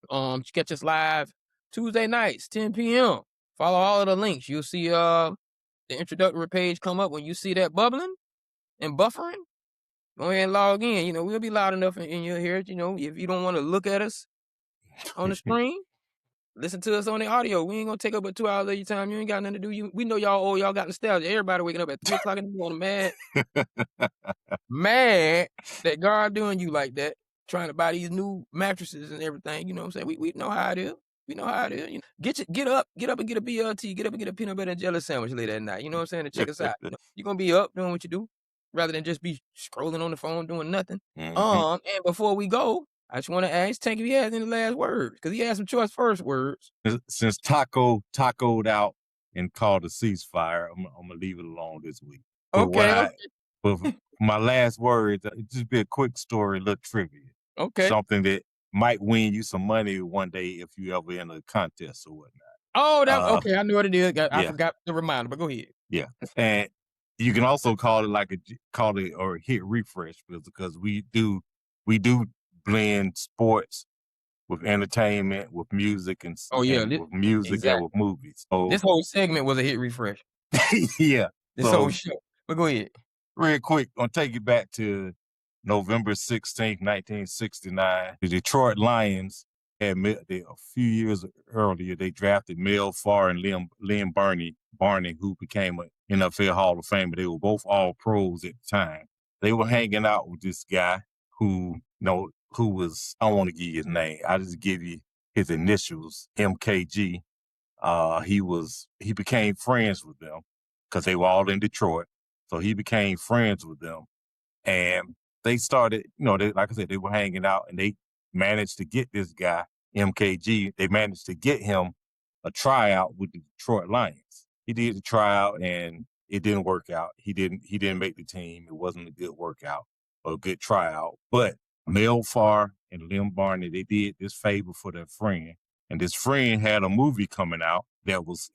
Catch us live Tuesday nights, 10 p.m. Follow all of the links. You'll see the introductory page come up. When you see that bubbling and buffering, go ahead and log in. We'll be loud enough in your ears. If you don't want to look at us on the screen, listen to us on the audio. We ain't gonna take up but 2 hours of your time. You ain't got nothing to do. We know y'all got nostalgia. Everybody waking up at 3 o'clock in the morning, mad that God doing you like that, trying to buy these new mattresses and everything. You know what I'm saying? We know how it is. You know how it is. Get up and get a BLT, get up and get a peanut butter and jelly sandwich late at night. You know what I'm saying? To check us out. You're gonna be up doing what you do, rather than just be scrolling on the phone doing nothing. And before we go, I just want to ask Tank if he has any last words, because he has some choice first words. Since tacoed out and called a ceasefire, I'm gonna leave it alone this week. But Okay. but my last words, just be a quick story, a little trivia. Okay. Something that might win you some money one day if you ever in a contest or whatnot. Oh, okay. I know what it is. I Yeah. forgot the reminder, but go ahead. Yeah, and you can also call it or hit refresh because we do blend sports with entertainment, with music, and Oh yeah, with music and exactly. with movies. So This whole segment was a hit refresh. yeah, This so whole show. But go ahead. real quick, I'll take you back to November 16th, 1969. The Detroit Lions a few years earlier, they drafted Mel Farr and Lynn Barney, who became an NFL Hall of Famer. They were both all pros at the time. They were hanging out with this guy who was, I don't want to give you his name. I just give you his initials, MKG. He became friends with them because they were all in Detroit. So he became friends with them, and they started, like I said, they were hanging out, and they managed to get this guy, MKG. They managed to get him a tryout with the Detroit Lions. He did the tryout, and it didn't work out. He didn't make the team. It wasn't a good workout or a good tryout. But Mel Farr and Lynn Barney, they did this favor for their friend, and this friend had a movie coming out that was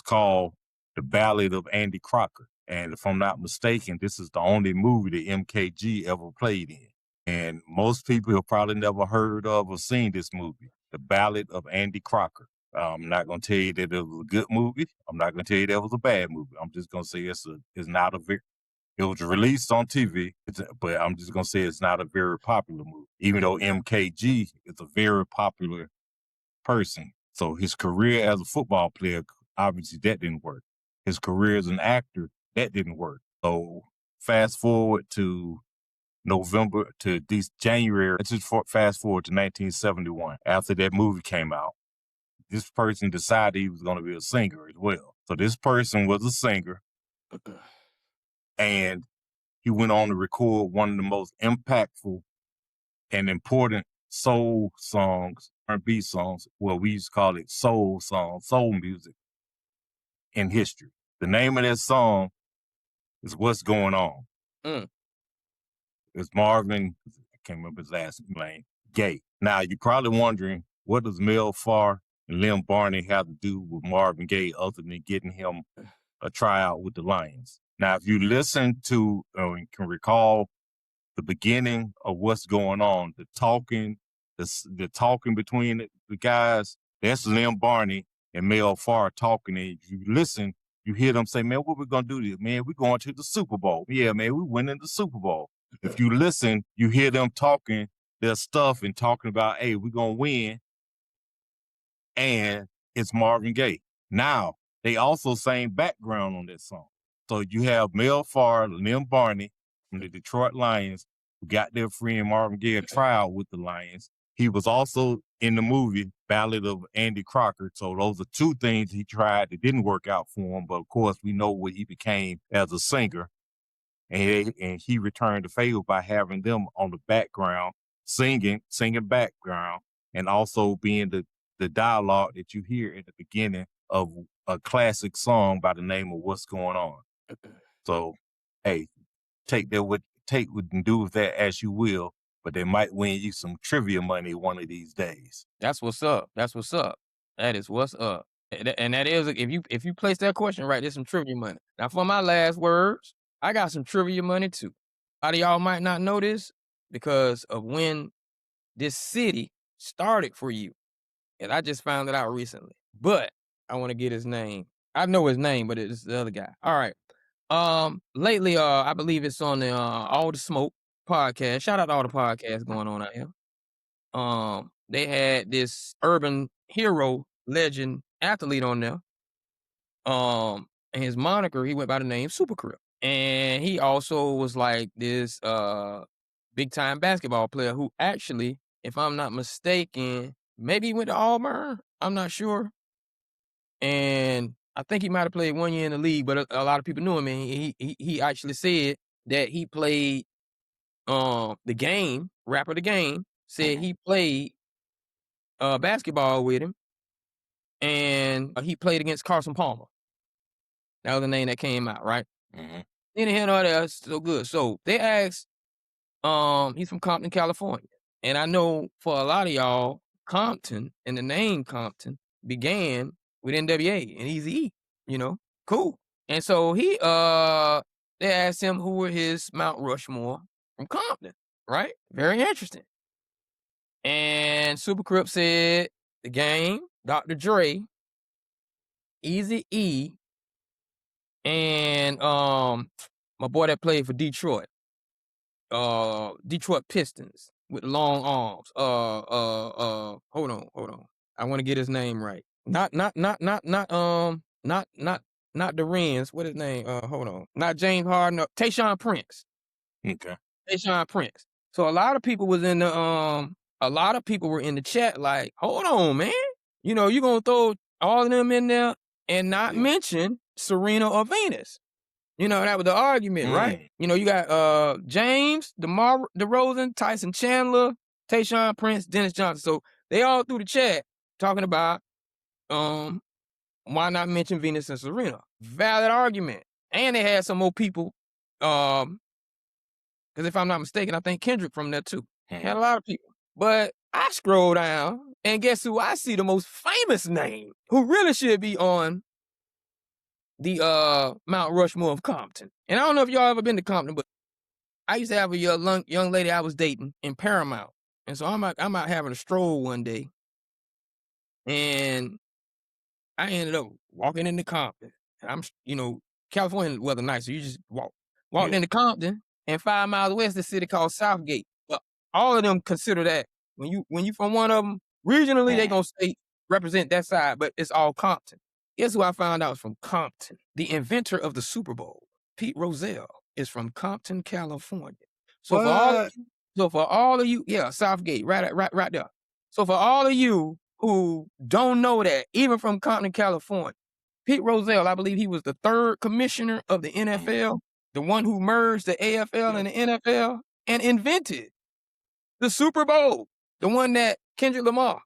called The Ballad of Andy Crocker. And if I'm not mistaken, this is the only movie that MKG ever played in. And most people have probably never heard of or seen this movie, The Ballad of Andy Crocker. I'm not going to tell you that it was a good movie. I'm not going to tell you that it was a bad movie. I'm just going to say it was released on TV, but I'm just going to say it's not a very popular movie, even though MKG is a very popular person. So his career as a football player, obviously that didn't work. His career as an actor, that didn't work. So fast forward to January. Let's just fast forward to 1971. After that movie came out, this person decided he was going to be a singer as well. So this person was a singer, and he went on to record one of the most impactful and important soul songs, R&B songs. Well, we used to call it soul songs, soul music in history. The name of that song is What's Going On. It's Marvin, I can't remember his last name, Gaye. Now, you're probably wondering, what does Mel Farr and Lynn Barney have to do with Marvin Gaye other than getting him a tryout with the Lions? Now, if you listen to and can recall the beginning of What's Going On, the talking between the guys, that's Lynn Barney and Mel Farr talking. And if you listen, you hear them say, man, what we going to do this? Man, we're going to the Super Bowl. Yeah, man, we winning the Super Bowl. If you listen, you hear them talking their stuff and talking about, hey, we're going to win. And it's Marvin Gaye. Now, they also sang background on that song. So you have Mel Farr, Lynn Barney from the Detroit Lions, who got their friend Marvin Gaye a tryout with the Lions. He was also in the movie Ballad of Andy Crocker. So those are two things he tried that didn't work out for him. But of course, we know what he became as a singer. And he returned the favor by having them on the background, singing background, and also being the dialogue that you hear at the beginning of a classic song by the name of What's Going On. So, hey, take and do with that as you will, but they might win you some trivia money one of these days. That's what's up. That is what's up. And that is, if you place that question right, there's some trivia money. Now, for my last words, I got some trivia money too. A lot of y'all might not know this because of when this city started for you. And I just found it out recently. But I want to get his name. I know his name, but it's the other guy. All right. Lately, I believe it's on the All the Smoke podcast. Shout out to all the podcasts going on out here. They had this urban hero legend athlete on there. And his moniker, he went by the name Super Crip. And he also was like this big time basketball player who actually, if I'm not mistaken, maybe he went to Auburn. I'm not sure. And I think he might have played 1 year in the league, but a lot of people knew him. And he actually said that he played the game. Rapper the Game said he played basketball with him, and he played against Carson Palmer. That was the name that came out, right? Mm-hmm. Anyhow, no, that's so good. So they asked, he's from Compton, California. And I know for a lot of y'all, Compton and the name Compton began with NWA and Eazy-E, cool. And so they asked him who were his Mount Rushmore from Compton, right? Very interesting. And Super Crip said the Game, Dr. Dre, Eazy-E, and my boy that played for Detroit Pistons with long arms. Hold on. I want to get his name right. Not Durant's. What his name? Hold on. Not James Harden. Tayshaun Prince. Okay. Tayshaun Prince. So a lot of people was in the a lot of people were in the chat like, hold on, man. You gonna throw all of them in there and not mention Serena or Venus. That was the argument, right? You got James, DeMar DeRozan, Tyson Chandler, Tayshaun Prince, Dennis Johnson. So they all through the chat talking about why not mention Venus and Serena? Valid argument. And they had some more people, because if I'm not mistaken, I think Kendrick from there too. Had a lot of people. But I scroll down and guess who I see the most famous name who really should be on the Mount Rushmore of Compton. And I don't know if y'all ever been to Compton, but I used to have a young lady I was dating in Paramount. And so I'm out having a stroll one day. And I ended up walking into Compton. I'm, California weather nice, so you just walked into Compton, and 5 miles west, the city called Southgate. But all of them consider that when you from one of them, regionally they gonna say represent that side, but it's all Compton. Guess who I found out was from Compton? The inventor of the Super Bowl, Pete Rozelle, is from Compton, California. So for all of you, yeah, Southgate, right there. So for all of you who don't know that, even from Compton, California, Pete Rozelle, I believe he was the 3rd commissioner of the NFL, the one who merged the AFL and the NFL, and invented the Super Bowl, the one that Kendrick Lamar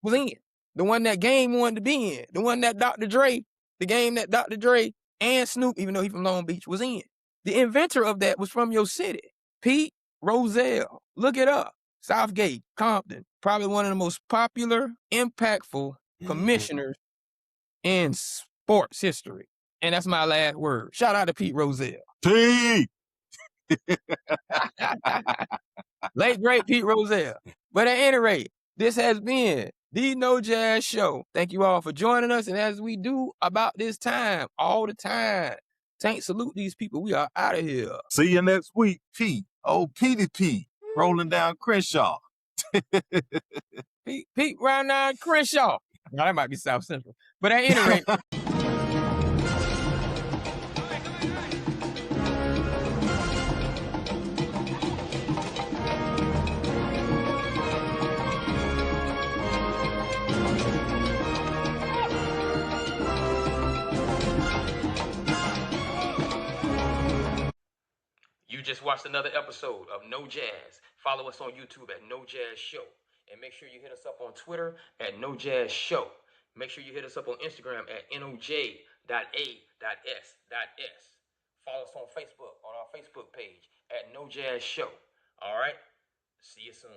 was in, the one that Game wanted to be in, the one that the game that Dr. Dre and Snoop, even though he's from Long Beach, was in. The inventor of that was from your city, Pete Rozelle. Look it up. Southgate, Compton, probably one of the most popular, impactful commissioners in sports history. And that's my last word. Shout out to Pete Rozelle. Pete! Late great Pete Rozelle. But at any rate, this has been the No Jazz Show. Thank you all for joining us. And as we do about this time, all the time, Tank, salute these people. We are out of here. See you next week, Pete. Oh, Petey Pete, rolling down Crenshaw. Pete round down Crenshaw. Now that might be South Central. But at any rate. You just watched another episode of No Jazz. Follow us on YouTube at No Jazz Show. And make sure you hit us up on Twitter at No Jazz Show. Make sure you hit us up on Instagram at noj.a.s.s. Follow us on Facebook, on our Facebook page at No Jazz Show. All right? See you soon.